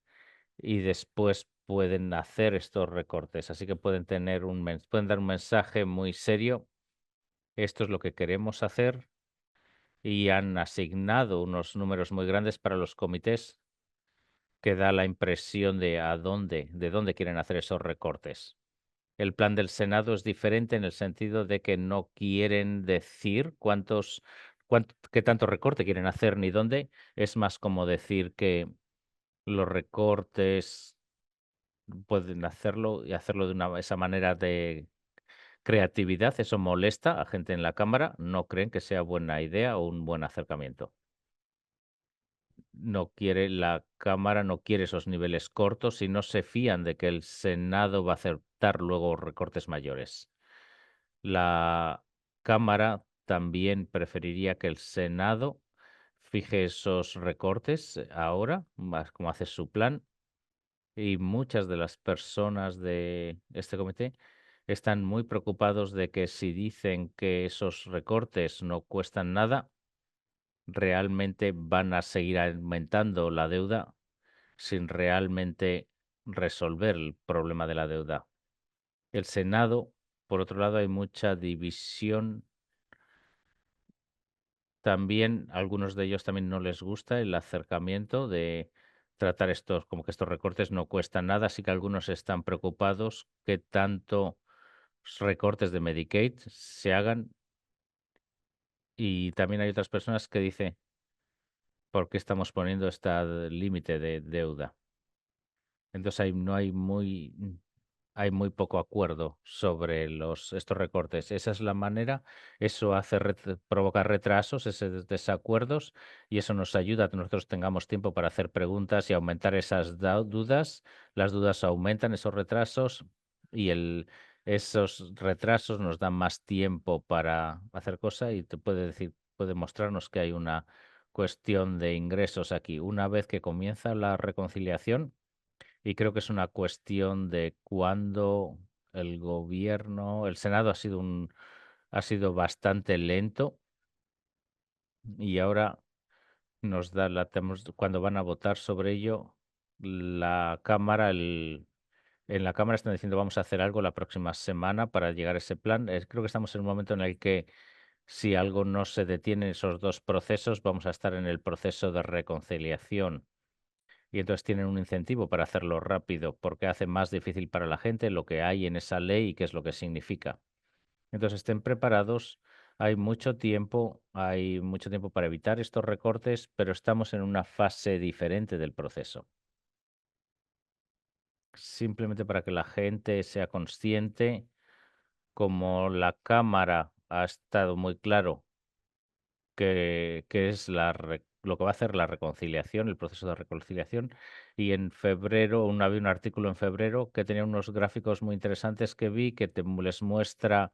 y después pueden hacer estos recortes. Así que pueden dar un mensaje muy serio: esto es lo que queremos hacer, y han asignado unos números muy grandes para los comités, que da la impresión de dónde quieren hacer esos recortes. El plan del Senado es diferente en el sentido de que no quieren decir qué tanto recorte quieren hacer ni dónde. Es más como decir que los recortes pueden hacerlo, y hacerlo de esa manera de creatividad. Eso molesta a gente en la Cámara. No creen que sea buena idea o un buen acercamiento. La Cámara no quiere esos niveles cortos, y no se fían de que el Senado va a aceptar luego recortes mayores. La Cámara también preferiría que el Senado fije esos recortes ahora, más como hace su plan, y muchas de las personas de este comité están muy preocupados de que si dicen que esos recortes no cuestan nada, realmente van a seguir aumentando la deuda sin realmente resolver el problema de la deuda. El Senado por otro lado, hay mucha división. También, algunos de ellos también no les gusta el acercamiento de tratar estos, como que estos recortes no cuestan nada, así que algunos están preocupados que tanto recortes de Medicaid se hagan, y también hay otras personas que dicen, ¿por qué estamos poniendo este límite de deuda? Entonces no hay hay muy poco acuerdo sobre estos recortes. Esa es la manera, eso hace provocar retrasos, esos desacuerdos, y eso nos ayuda a que nosotros tengamos tiempo para hacer preguntas y aumentar esas dudas. Las dudas aumentan esos retrasos y esos retrasos nos dan más tiempo para hacer cosas y te puede decir, puede mostrarnos que hay una cuestión de ingresos aquí. Una vez que comienza la reconciliación, y creo que es una cuestión de cuándo el Senado ha sido bastante lento, y ahora cuando van a votar sobre ello, la Cámara, en la Cámara están diciendo vamos a hacer algo la próxima semana para llegar a ese plan. Creo que estamos en un momento en el que si algo no se detiene en esos dos procesos, vamos a estar en el proceso de reconciliación. Y entonces tienen un incentivo para hacerlo rápido, porque hace más difícil para la gente lo que hay en esa ley y qué es lo que significa. Entonces estén preparados, hay mucho tiempo para evitar estos recortes, pero estamos en una fase diferente del proceso. Simplemente para que la gente sea consciente, como la Cámara ha estado muy claro que es lo que va a hacer la reconciliación, el proceso de reconciliación. Y en febrero, había un artículo en febrero que tenía unos gráficos muy interesantes que vi que les muestra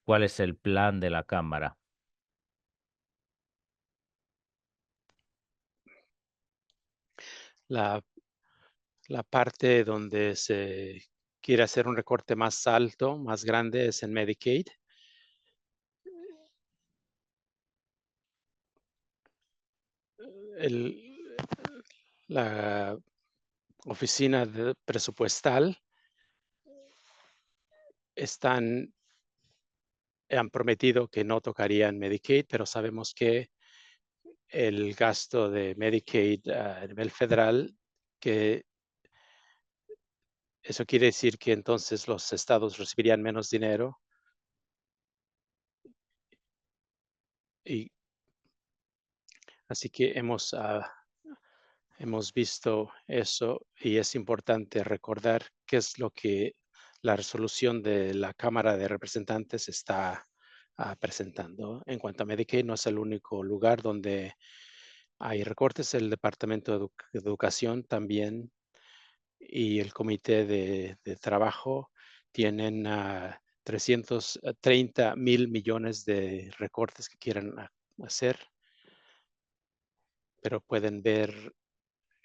cuál es el plan de la Cámara. La la parte donde se quiere hacer un recorte más alto, más grande, es en Medicaid. El la oficina presupuestal están han prometido que no tocarían Medicaid, pero sabemos que el gasto de Medicaid a nivel federal, que eso quiere decir que entonces los estados recibirían menos dinero y así que hemos visto eso y es importante recordar qué es lo que la resolución de la Cámara de Representantes está presentando. En cuanto a Medicaid, no es el único lugar donde hay recortes. El Departamento de Educación también y el Comité de Trabajo tienen 330,000 millones de recortes que quieren hacer, pero pueden ver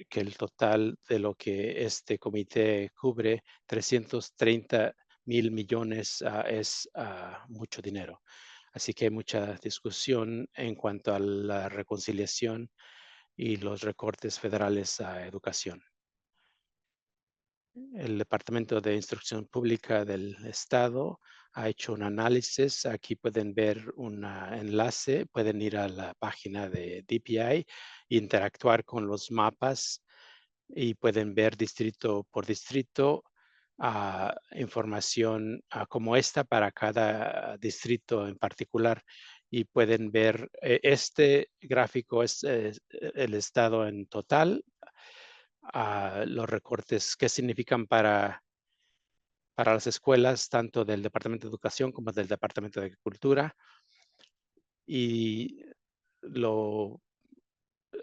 que el total de lo que este comité cubre, 330,000 millones, es mucho dinero. Así que hay mucha discusión en cuanto a la reconciliación y los recortes federales a educación. El Departamento de Instrucción Pública del Estado ha hecho un análisis. Aquí pueden ver un enlace, pueden ir a la página de DPI, interactuar con los mapas y pueden ver distrito por distrito información como esta para cada distrito en particular. Y pueden ver este gráfico es el estado en total, los recortes que significan para las escuelas, tanto del Departamento de Educación como del Departamento de Agricultura. Y lo,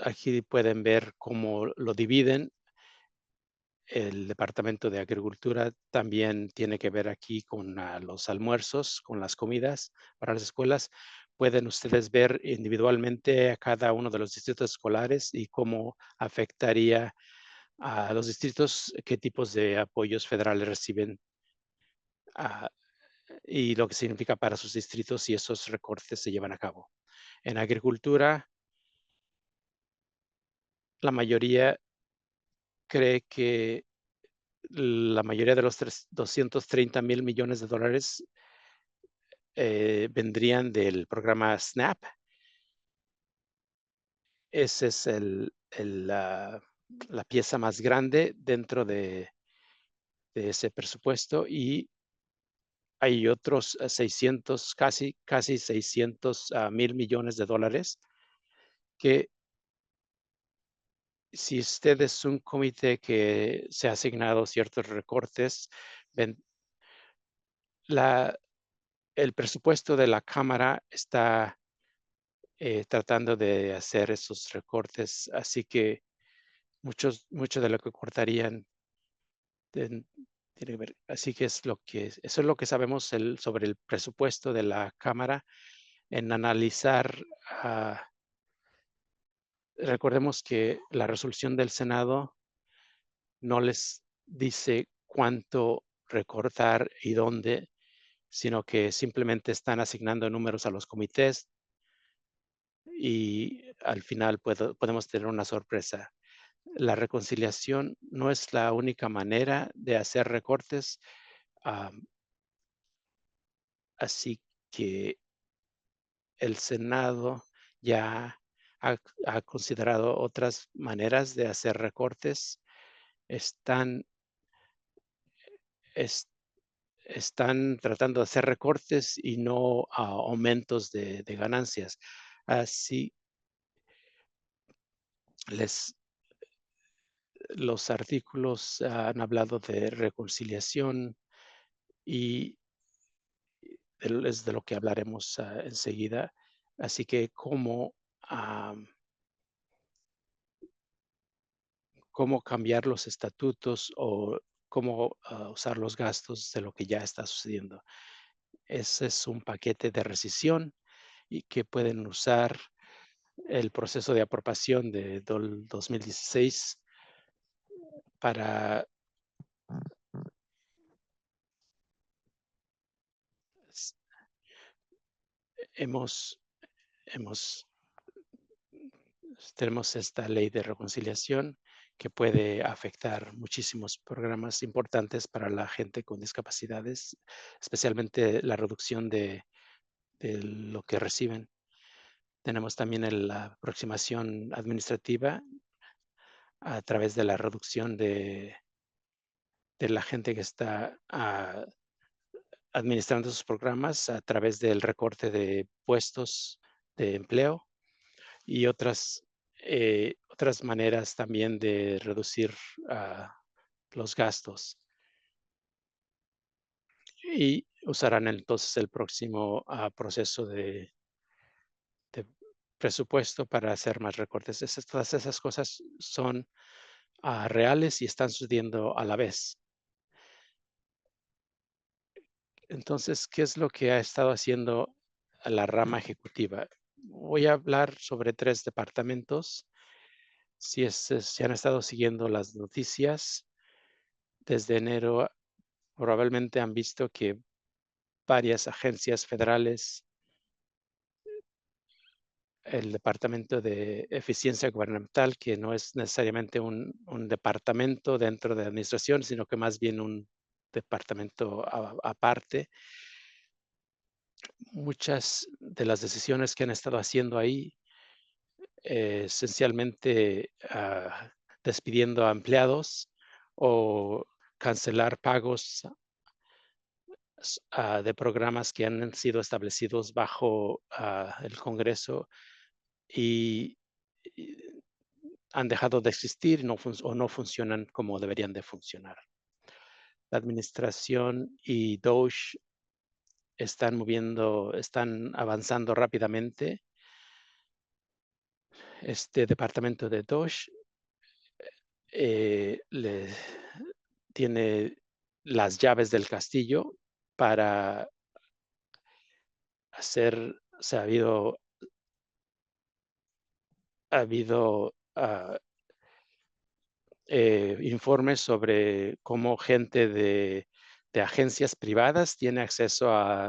aquí pueden ver cómo lo dividen. El Departamento de Agricultura también tiene que ver aquí con los almuerzos, con las comidas para las escuelas. Pueden ustedes ver individualmente a cada uno de los distritos escolares y cómo afectaría a los distritos, qué tipos de apoyos federales reciben ah, y lo que significa para sus distritos si esos recortes se llevan a cabo. En agricultura, la mayoría cree que la mayoría de los 230,000 millones de dólares vendrían del programa SNAP. Ese es la pieza más grande dentro de ese presupuesto, y hay otros 600, casi 600 mil millones de dólares que, si usted es un comité que se ha asignado ciertos recortes, ven- la, el presupuesto de la Cámara está tratando de hacer esos recortes, así que mucho de lo que cortarían ten- tiene que ver. Así que eso es lo que sabemos sobre el presupuesto de la Cámara. En analizar, ah, recordemos que la resolución del Senado no les dice cuánto recortar y dónde, sino que simplemente están asignando números a los comités, y al final podemos tener una sorpresa. La reconciliación no es la única manera de hacer recortes, am, así que el Senado ya ha considerado otras maneras de hacer recortes. Están, es- están tratando de hacer recortes y no aumentos de ganancias. Así, les, los artículos han hablado de reconciliación, y es de lo que hablaremos enseguida. Así que cómo cambiar los estatutos, o cómo usar los gastos de lo que ya está sucediendo. Ese es un paquete de rescisión, y que pueden usar el proceso de aprobación de 2016 para, s- hemos, hemos, tenemos esta ley de reconciliación que puede afectar muchísimos programas importantes para la gente con discapacidades, especialmente la reducción de lo que reciben. Tenemos también la aproximación administrativa a través de la reducción de la gente que está administrando sus programas, a través del recorte de puestos de empleo, y otras maneras también de reducir ah, los gastos. Y usarán entonces el próximo proceso de presupuesto para hacer más recortes. Todas esas cosas son reales y están sucediendo a la vez. Entonces, ¿qué es lo que ha estado haciendo la rama ejecutiva? Voy a hablar sobre 3 departamentos. Si han estado siguiendo las noticias desde enero, probablemente han visto que varias agencias federales, el Departamento de Eficiencia Gubernamental, que no es necesariamente un departamento dentro de la administración, sino que más bien un departamento aparte. Muchas de las decisiones que han estado haciendo ahí, esencialmente despidiendo a empleados, o cancelar pagos de programas que han sido establecidos bajo el Congreso, y, y han dejado de existir, o no funcionan como deberían de funcionar. La administración y DOGE están avanzando rápidamente. Este departamento de DOGE le tiene las llaves del castillo para hacer, o sea, ha habido informes sobre cómo gente de agencias privadas tiene acceso a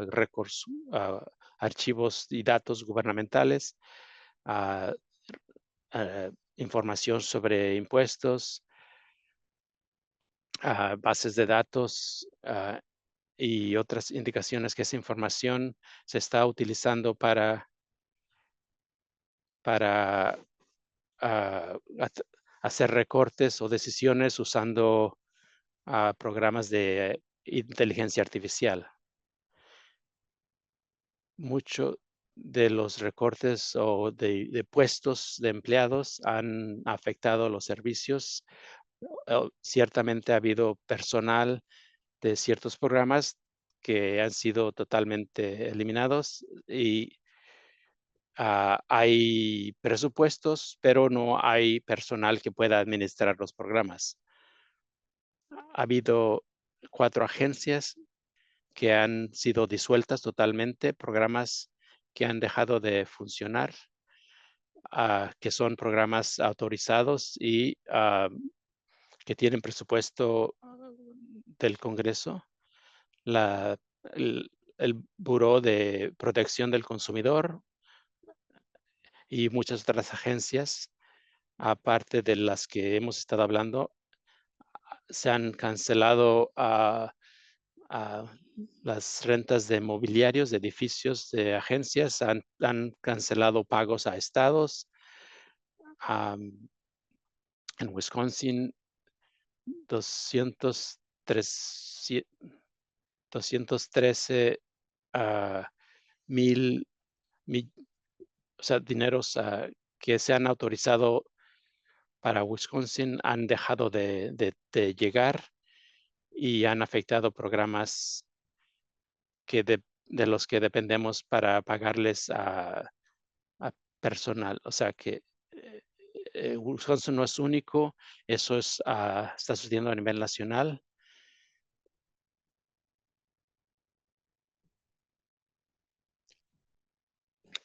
a archivos y datos gubernamentales, a, información sobre impuestos, a bases de datos, y otras indicaciones que esa información se está utilizando para at hacer recortes o decisiones usando, programas de inteligencia artificial. Mucho de los recortes o de puestos de empleados han afectado los servicios. Ciertamente ha habido personal de ciertos programas que han sido totalmente eliminados y hay presupuestos, pero no hay personal que pueda administrar los programas. Ha habido 4 agencias que han sido disueltas totalmente, programas que han dejado de funcionar, que son programas autorizados y, que tienen presupuesto del Congreso. La el Buró de Protección del Consumidor y muchas otras agencias, aparte de las que hemos estado hablando, se han cancelado, a las rentas de mobiliarios, de edificios, de agencias, han cancelado pagos a estados. Am, en Wisconsin, 203 213, ah, mil, mi o sea, dineros, que se han autorizado para Wisconsin han dejado de llegar y han afectado programas que de los que dependemos para pagarles a personal. O sea que, Wisconsin no es único, eso está sucediendo a nivel nacional.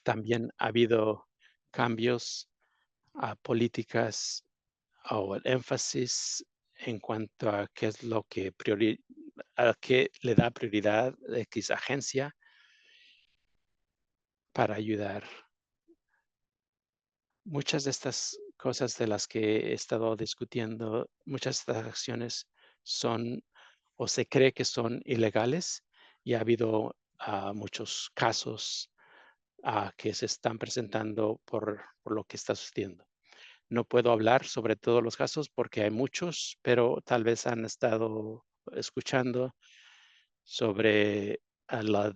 También ha habido cambios a políticas o el énfasis en cuanto a qué es lo que a qué le da prioridad X agencia para ayudar. Muchas de estas cosas de las que he estado discutiendo, muchas de estas acciones son o se cree que son ilegales y ha habido muchos casos que se están presentando por lo que está sucediendo. No puedo hablar sobre todos los casos porque hay muchos, pero tal vez han estado escuchando sobre a la-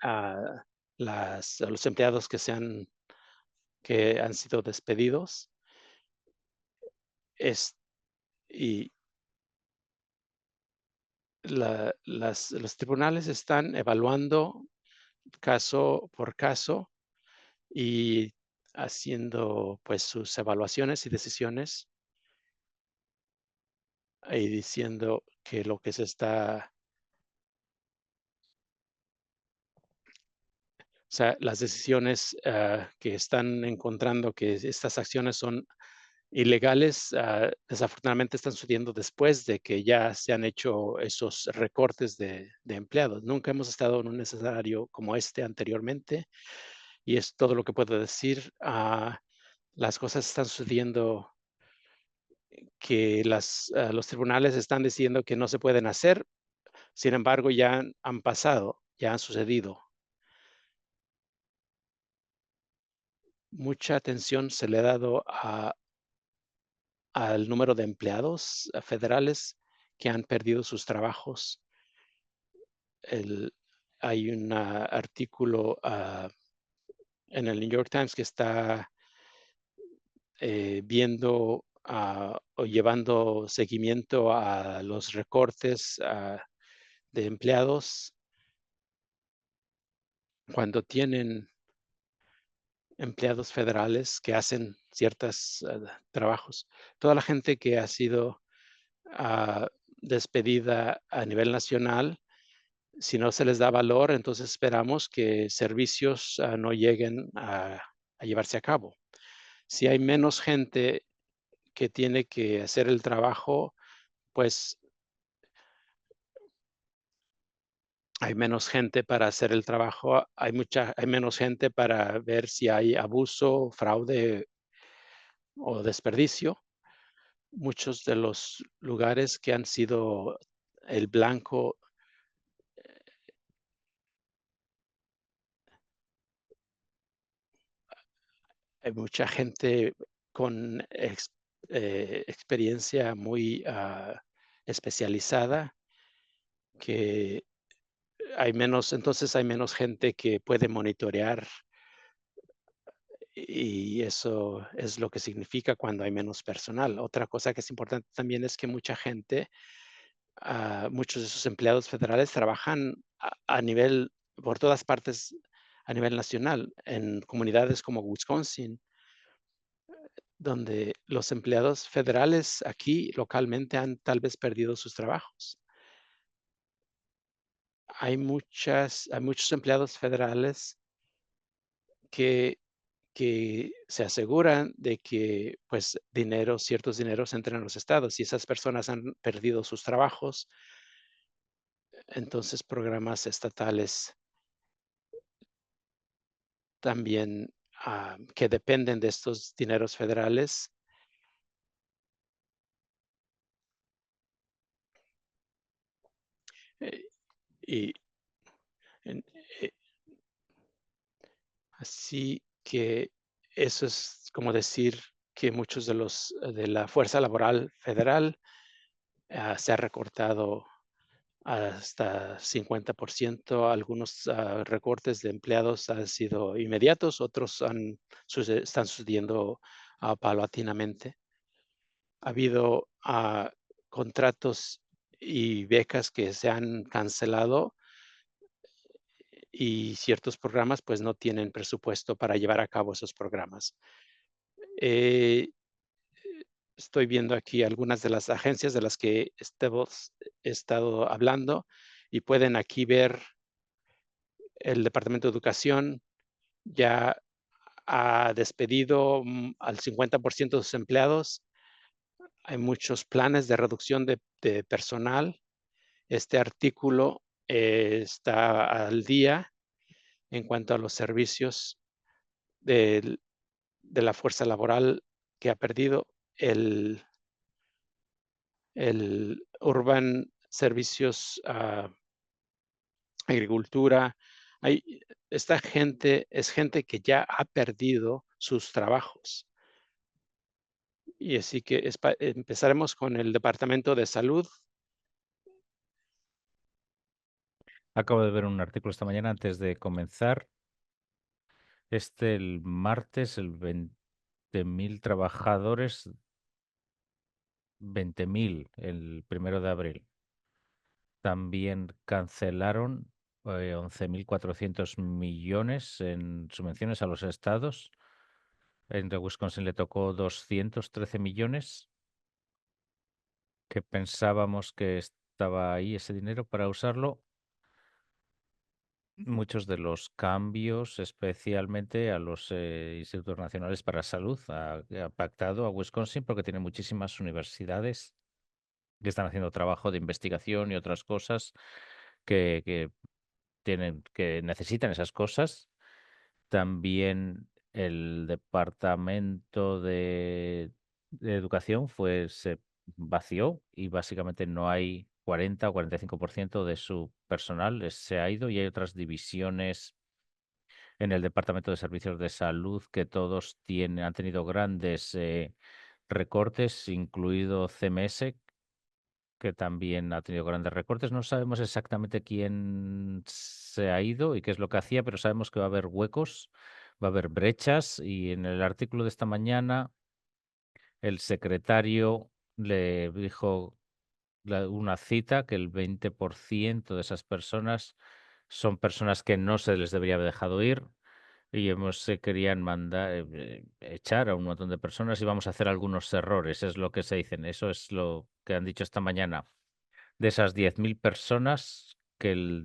a a los empleados que han sido despedidos. Es, y los tribunales están evaluando caso por caso y haciendo pues sus evaluaciones y decisiones y diciendo que lo que se está, o sea, las decisiones que están encontrando que estas acciones son ilegales, desafortunadamente están sucediendo después de que ya se han hecho esos recortes de empleados. Nunca hemos estado en un escenario como este anteriormente y es todo lo que puedo decir. Las cosas están sucediendo que los tribunales están diciendo que no se pueden hacer, sin embargo, ya han pasado, ya han sucedido. Mucha atención se le ha dado al número de empleados federales que han perdido sus trabajos. El, hay un artículo en el New York Times que está viendo o llevando seguimiento a los recortes de empleados cuando tienen empleados federales que hacen ciertos trabajos. Toda la gente que ha sido despedida a nivel nacional, si no se les da valor, entonces esperamos que servicios no lleguen a llevarse a cabo. Si hay menos gente que tiene que hacer el trabajo, pues hay menos gente para hacer el trabajo, hay menos gente para ver si hay abuso, fraude o desperdicio. Muchos de los lugares que han sido el blanco hay mucha gente con experiencia muy, especializada, que hay menos gente que puede monitorear, y eso es lo que significa cuando hay menos personal. Otra cosa que es importante también es que mucha gente, muchos de esos empleados federales trabajan a nivel por todas partes a nivel nacional, en comunidades como Wisconsin, donde los empleados federales aquí localmente han tal vez perdido sus trabajos. Hay muchos empleados federales que se aseguran de que, pues, ciertos dineros entren a los estados, y esas personas han perdido sus trabajos. Entonces, programas estatales también, que dependen de estos dineros federales, eh, y en eh, así que eso es como decir que muchos de la fuerza laboral federal, se ha recortado hasta 50%. Algunos, recortes de empleados han sido inmediatos, otros están sucediendo, paulatinamente. Ha habido, contratos y becas que se han cancelado, y ciertos programas, pues, no tienen presupuesto para llevar a cabo esos programas. Eh, Estoy viendo aquí algunas de las agencias de las que he estado hablando, y pueden aquí ver el Departamento de Educación ya ha despedido, al 50% de sus empleados. Hay muchos planes de reducción de personal. Este artículo, está al día en cuanto a los servicios del de la fuerza laboral que ha perdido el Urban Servicios, agricultura. Hay esta gente es gente que ya ha perdido sus trabajos. Y así que empezaremos con el Departamento de Salud. Acabo de ver un artículo esta mañana antes de comenzar. El martes, el 20.000 trabajadores, 20.000 el 1 de abril. También cancelaron 11.400 millones en subvenciones a los estados. En Wisconsin le tocó 213 millones, que pensábamos que estaba ahí ese dinero para usarlo. Muchos de los cambios, especialmente a los institutos nacionales para salud, ha pactado a Wisconsin porque tiene muchísimas universidades que están haciendo trabajo de investigación y otras cosas que que necesitan esas cosas. También el departamento de educación se vació y básicamente no hay 40 o 45% de su personal se ha ido, y hay otras divisiones en el departamento de servicios de salud que todos han tenido grandes recortes, incluido CMS, que también ha tenido grandes recortes. No sabemos exactamente quién se ha ido y qué es lo que hacía, pero sabemos que va a haber huecos, va a haber brechas, y en el artículo de esta mañana el secretario le dijo una cita, que el 20% de esas personas son personas que no se les debería haber dejado ir, y se querían mandar, echar a un montón de personas, y vamos a hacer algunos errores, es lo que se dicen. Eso es lo que han dicho esta mañana. De esas 10.000 personas, que el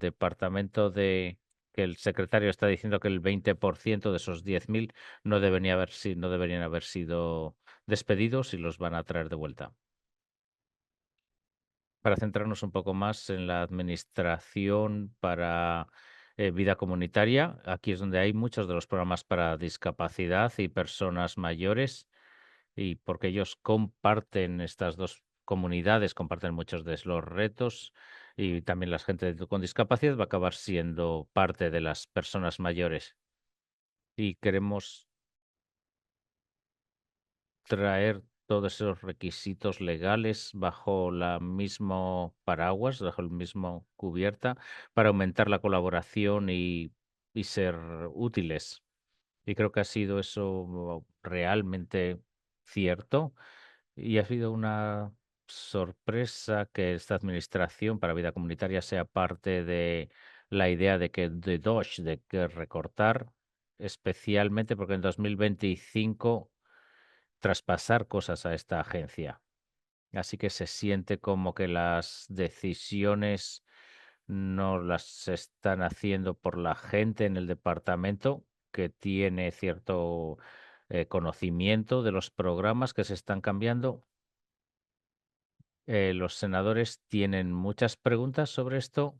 secretario está diciendo que el 20% de esos 10.000 no deberían haber sido despedidos, y los van a traer de vuelta. Para centrarnos un poco más en la administración para vida comunitaria, aquí es donde hay muchos de los programas para discapacidad y personas mayores, y porque ellos comparten, estas dos comunidades comparten muchos de los retos, y también la gente con discapacidad va a acabar siendo parte de las personas mayores. Y queremos traer todos esos requisitos legales bajo la mismo paraguas, bajo el mismo cubierta, para aumentar la colaboración y ser útiles. Y creo que ha sido eso realmente cierto. Y ha sido una sorpresa que esta administración para vida comunitaria sea parte de la idea de que de Dodge, de que recortar, especialmente porque en 2025 traspasar cosas a esta agencia. Así que se siente como que las decisiones no las están haciendo por la gente en el departamento que tiene cierto conocimiento de los programas que se están cambiando. Los senadores tienen muchas preguntas sobre esto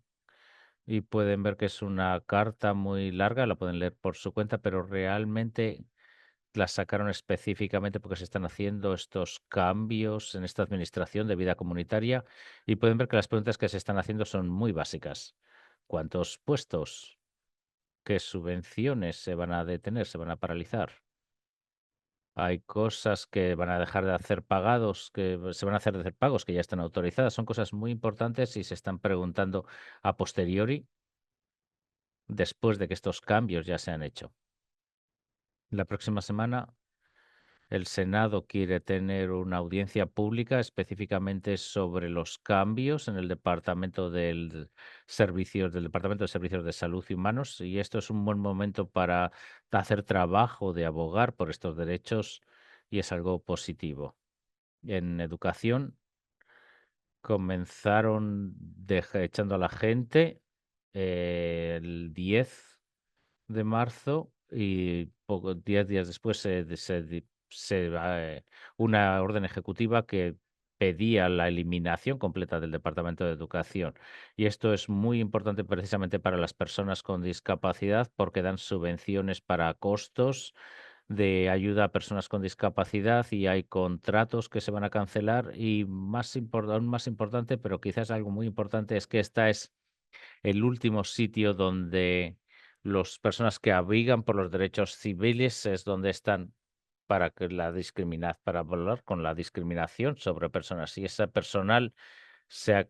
y pueden ver que es una carta muy larga, la pueden leer por su cuenta, pero realmente la sacaron específicamente porque se están haciendo estos cambios en esta administración de vida comunitaria y pueden ver que las preguntas que se están haciendo son muy básicas. ¿Cuántos puestos? ¿Qué subvenciones se van a detener, se van a paralizar? Hay cosas que van a dejar de hacer pagados, que se van a hacer de hacer pagos que ya están autorizadas. Son cosas muy importantes y se están preguntando a posteriori, después de que estos cambios ya se han hecho. La próxima semana el Senado quiere tener una audiencia pública específicamente sobre los cambios en el Departamento de Servicios de Salud y Humanos, y esto es un buen momento para hacer trabajo de abogar por estos derechos y es algo positivo. En educación comenzaron echando a la gente el 10 de marzo y 10 días después una orden ejecutiva que pedía la eliminación completa del Departamento de Educación. Y esto es muy importante precisamente para las personas con discapacidad porque dan subvenciones para costos de ayuda a personas con discapacidad y hay contratos que se van a cancelar y aún más importante, pero quizás algo muy importante es que esta es el último sitio donde las personas que abrigan por los derechos civiles es donde están para hablar con la discriminación sobre personas. Y ese personal se ha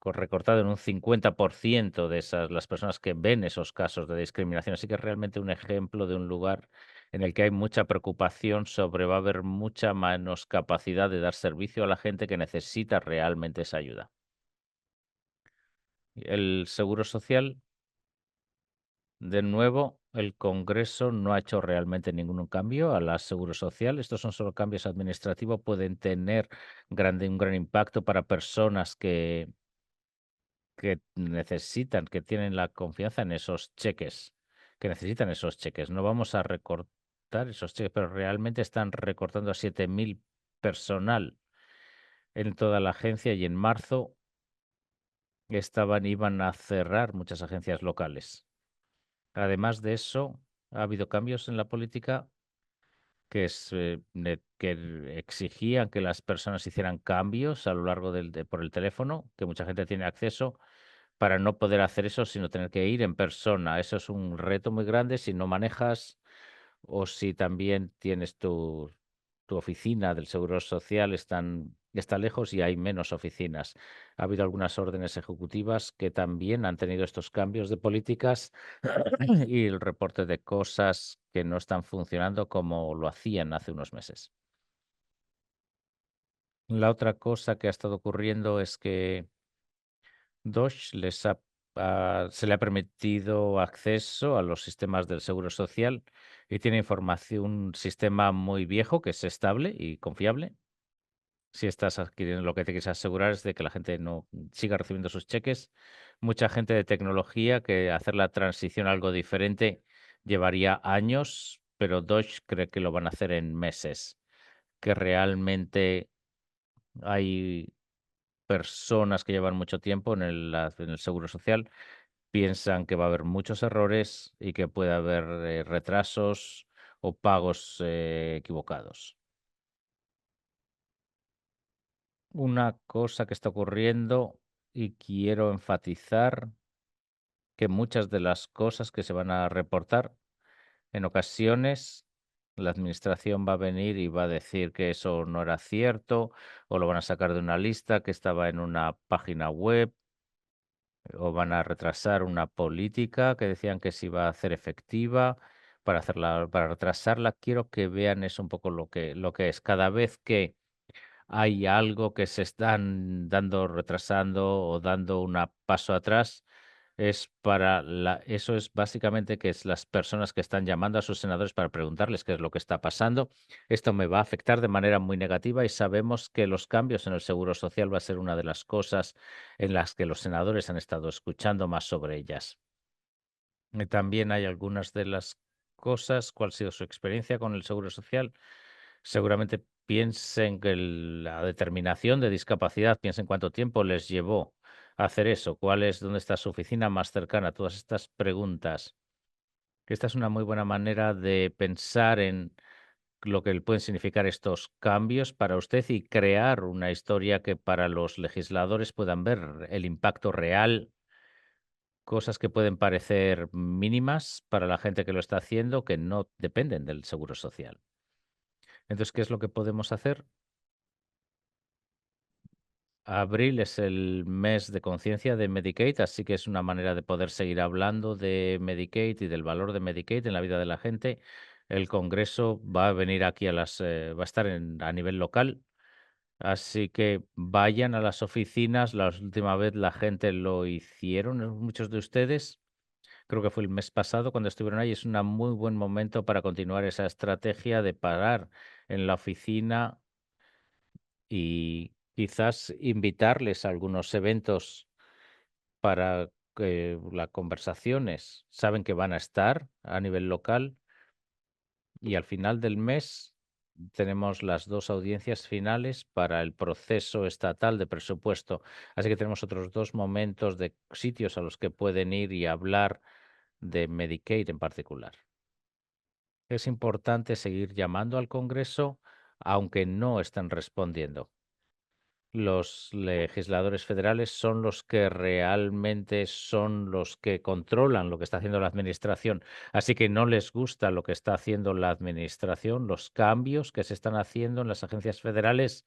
recortado en un 50% de las personas que ven esos casos de discriminación. Así que es realmente un ejemplo de un lugar en el que hay mucha preocupación sobre va a haber mucha menos capacidad de dar servicio a la gente que necesita realmente esa ayuda. El seguro social. De nuevo, el Congreso no ha hecho realmente ningún cambio a la Seguro Social. Estos son solo cambios administrativos, pueden tener un gran impacto para personas que necesitan, que tienen la confianza en esos cheques, que necesitan esos cheques. No vamos a recortar esos cheques, pero realmente están recortando a 7.000 personal en toda la agencia y en marzo iban a cerrar muchas agencias locales. Además de eso, ha habido cambios en la política que exigían que las personas hicieran cambios a lo largo por el teléfono, que mucha gente tiene acceso, para no poder hacer eso, sino tener que ir en persona. Eso es un reto muy grande si no manejas o si también tienes tu oficina del Seguro Social está lejos y hay menos oficinas. Ha habido algunas órdenes ejecutivas que también han tenido estos cambios de políticas y el reporte de cosas que no están funcionando como lo hacían hace unos meses. La otra cosa que ha estado ocurriendo es que Doge se le ha permitido acceso a los sistemas del Seguro Social y tiene un sistema muy viejo que es estable y confiable. Si estás adquiriendo, lo que te quieres asegurar es de que la gente no siga recibiendo sus cheques. Mucha gente de tecnología que hacer la transición a algo diferente llevaría años, pero Dodge cree que lo van a hacer en meses, que realmente hay personas que llevan mucho tiempo en el Seguro Social, piensan que va a haber muchos errores y que puede haber retrasos o pagos equivocados. Una cosa que está ocurriendo y quiero enfatizar que muchas de las cosas que se van a reportar en ocasiones la administración va a venir y va a decir que eso no era cierto, o lo van a sacar de una lista que estaba en una página web, o van a retrasar una política que decían que se iba a hacer efectiva para retrasarla. Quiero que vean eso un poco lo que es. Cada vez que hay algo que se están dando, retrasando o dando un paso atrás, eso es básicamente que es las personas que están llamando a sus senadores para preguntarles qué es lo que está pasando. Esto me va a afectar de manera muy negativa y sabemos que los cambios en el seguro social va a ser una de las cosas en las que los senadores han estado escuchando más sobre ellas. También hay algunas de las cosas, ¿cuál ha sido su experiencia con el seguro social? Seguramente piensen que la determinación de discapacidad, piensen cuánto tiempo les llevó hacer eso, dónde está su oficina más cercana, todas estas preguntas. Esta es una muy buena manera de pensar en lo que pueden significar estos cambios para usted y crear una historia que para los legisladores puedan ver el impacto real, cosas que pueden parecer mínimas para la gente que lo está haciendo, que no dependen del seguro social. Entonces, ¿qué es lo que podemos hacer? Abril es el mes de conciencia de Medicaid, así que es una manera de poder seguir hablando de Medicaid y del valor de Medicaid en la vida de la gente. El Congreso va a venir aquí va a estar a nivel local, así que vayan a las oficinas. La última vez la gente lo hicieron, muchos de ustedes. Creo que fue el mes pasado cuando estuvieron ahí. Es un muy buen momento para continuar esa estrategia de parar en la oficina y quizás invitarles a algunos eventos para que las conversaciones saben que van a estar a nivel local y al final del mes tenemos las 2 audiencias finales para el proceso estatal de presupuesto. Así que tenemos otros 2 momentos de sitios a los que pueden ir y hablar de Medicaid en particular. Es importante seguir llamando al Congreso, aunque no estén respondiendo. Los legisladores federales son los que realmente son los que controlan lo que está haciendo la administración. Así que no les gusta lo que está haciendo la administración, los cambios que se están haciendo en las agencias federales.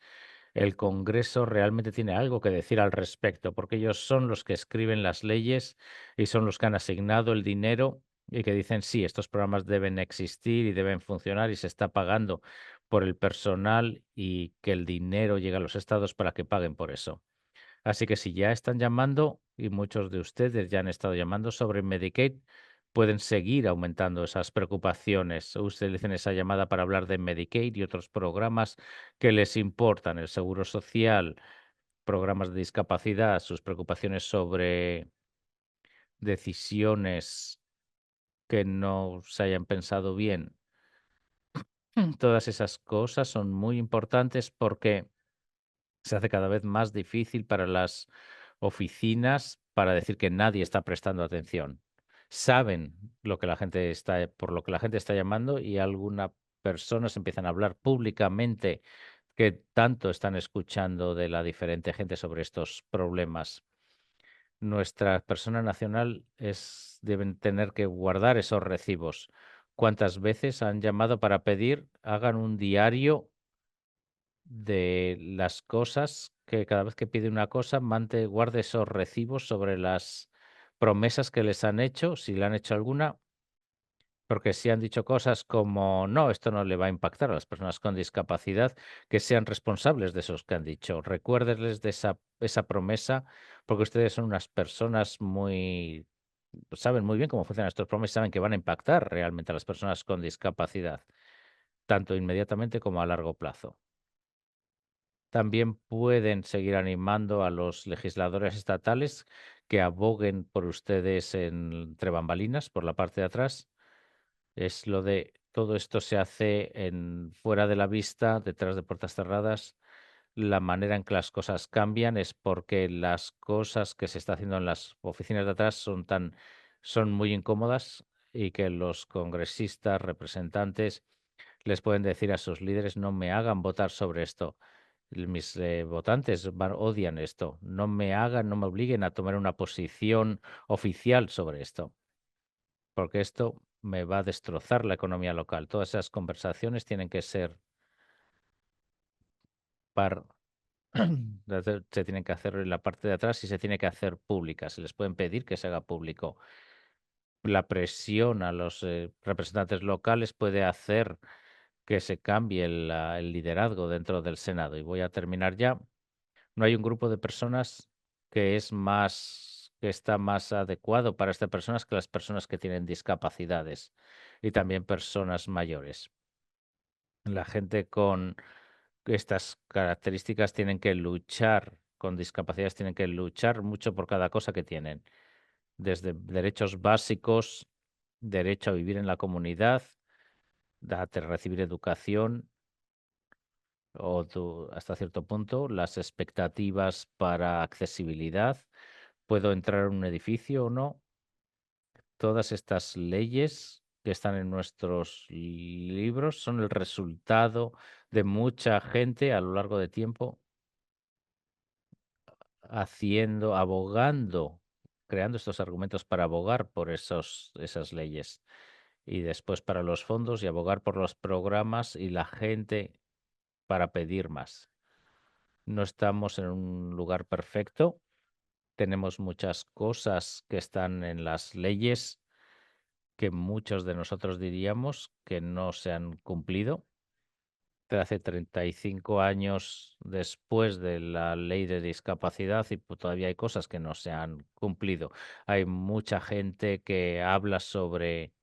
El Congreso realmente tiene algo que decir al respecto, porque ellos son los que escriben las leyes y son los que han asignado el dinero y que dicen, sí, estos programas deben existir y deben funcionar y se está pagando por el personal y que el dinero llegue a los estados para que paguen por eso. Así que si ya están llamando, y muchos de ustedes ya han estado llamando sobre Medicaid, pueden seguir aumentando esas preocupaciones. Utilicen esa llamada para hablar de Medicaid y otros programas que les importan, el seguro social, programas de discapacidad, sus preocupaciones sobre decisiones que no se hayan pensado bien. Todas esas cosas son muy importantes porque se hace cada vez más difícil para las oficinas para decir que nadie está prestando atención. Saben por lo que la gente está llamando y algunas personas empiezan a hablar públicamente que tanto están escuchando de la diferente gente sobre estos problemas. Nuestra persona nacional deben tener que guardar esos recibos. ¿Cuántas veces han llamado para pedir hagan un diario de las cosas que cada vez que pide una cosa, guarde esos recibos sobre las promesas que les han hecho, si le han hecho alguna, porque si han dicho cosas como, no, esto no le va a impactar a las personas con discapacidad, que sean responsables de esos que han dicho. Recuérdenles de esa promesa, porque ustedes son unas personas saben muy bien cómo funcionan estos promesas, saben que van a impactar realmente a las personas con discapacidad, tanto inmediatamente como a largo plazo. También pueden seguir animando a los legisladores estatales que aboguen por ustedes entre bambalinas, por la parte de atrás. Es lo de todo esto se hace fuera de la vista, detrás de puertas cerradas. La manera en que las cosas cambian es porque las cosas que se está haciendo en las oficinas de atrás son muy incómodas y que los congresistas, representantes, les pueden decir a sus líderes, no me hagan votar sobre esto. Mis votantes odian esto. No me obliguen a tomar una posición oficial sobre esto, porque esto me va a destrozar la economía local. Todas esas conversaciones tienen que ser par se tienen que hacer en la parte de atrás y se tiene que hacer públicas. Se les pueden pedir que se haga público. La presión a los representantes locales puede hacer que se cambie el liderazgo dentro del Senado. Y voy a terminar ya. No hay un grupo de personas que está más adecuado para estas personas que las personas que tienen discapacidades y también personas mayores. La gente con estas características tienen que luchar, con discapacidades tienen que luchar mucho por cada cosa que tienen, desde derechos básicos, derecho a vivir en la comunidad, recibir educación hasta cierto punto, las expectativas para accesibilidad, puedo entrar en un edificio o no. Todas estas leyes que están en nuestros libros son el resultado de mucha gente a lo largo de tiempo abogando, creando estos argumentos para abogar por esas leyes y después para los fondos y abogar por los programas y la gente para pedir más. No estamos en un lugar perfecto. Tenemos muchas cosas que están en las leyes que muchos de nosotros diríamos que no se han cumplido. De hace 35 años después de la ley de discapacidad y todavía hay cosas que no se han cumplido. Hay mucha gente que habla sobre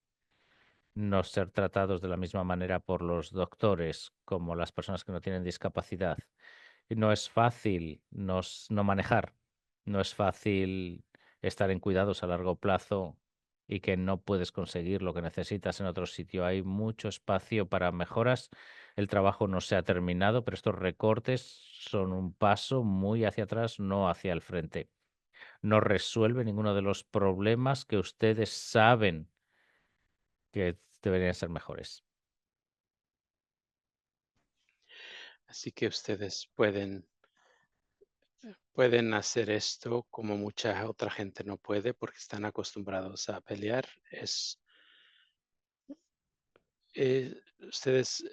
no ser tratados de la misma manera por los doctores como las personas que no tienen discapacidad. Y no es fácil no manejar, no es fácil estar en cuidados a largo plazo y que no puedes conseguir lo que necesitas en otro sitio. Hay mucho espacio para mejoras. El trabajo no se ha terminado, pero estos recortes son un paso muy hacia atrás, no hacia el frente. No resuelve ninguno de los problemas que ustedes saben que deberían ser mejores. Así que ustedes pueden hacer esto como mucha otra gente no puede porque están acostumbrados a pelear. Ustedes,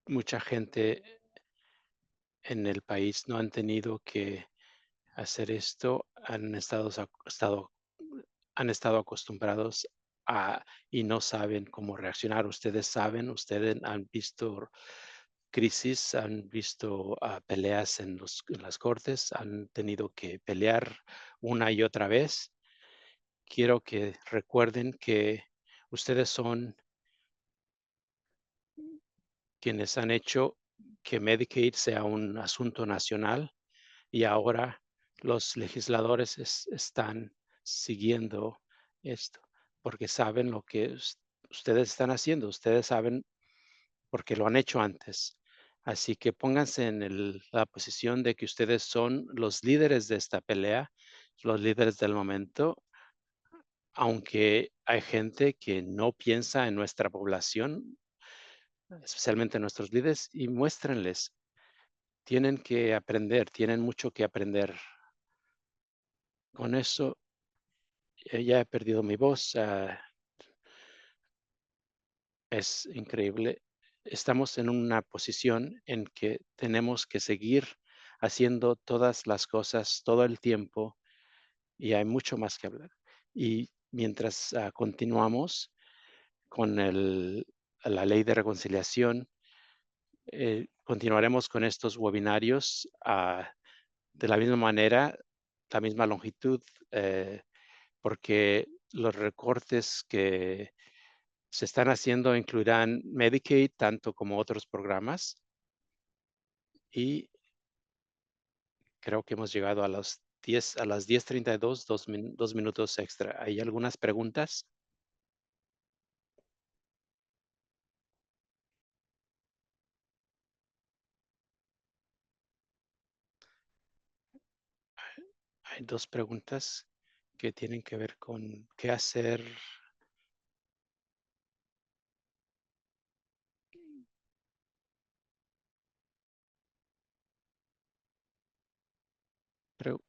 mucha gente en el país no han tenido que hacer esto, han estado acostumbrados a y no saben cómo reaccionar. Ustedes saben, ustedes han visto crisis, han visto peleas en las cortes, han tenido que pelear una y otra vez. Quiero que recuerden que ustedes son quienes han hecho que Medicaid sea un asunto nacional y ahora los legisladores están siguiendo esto porque saben lo que ustedes están haciendo, ustedes saben porque lo han hecho antes. Así que pónganse en la posición de que ustedes son los líderes de esta pelea, los líderes del momento, aunque hay gente que no piensa en nuestra población, especialmente nuestros líderes, y muéstrenles, tienen que aprender, tienen mucho que aprender. Con eso, ya he perdido mi voz, es increíble. Estamos en una posición en que tenemos que seguir haciendo todas las cosas todo el tiempo y hay mucho más que hablar. Y mientras continuamos con la ley de reconciliación, continuaremos con estos webinarios de la misma manera, la misma longitud, eh, porque los recortes que se están haciendo incluirán Medicaid, tanto como otros programas. Y creo que hemos llegado a las 10:32, dos minutos extra. ¿Hay algunas preguntas? Hay dos preguntas que tienen que ver con qué hacer. Pero,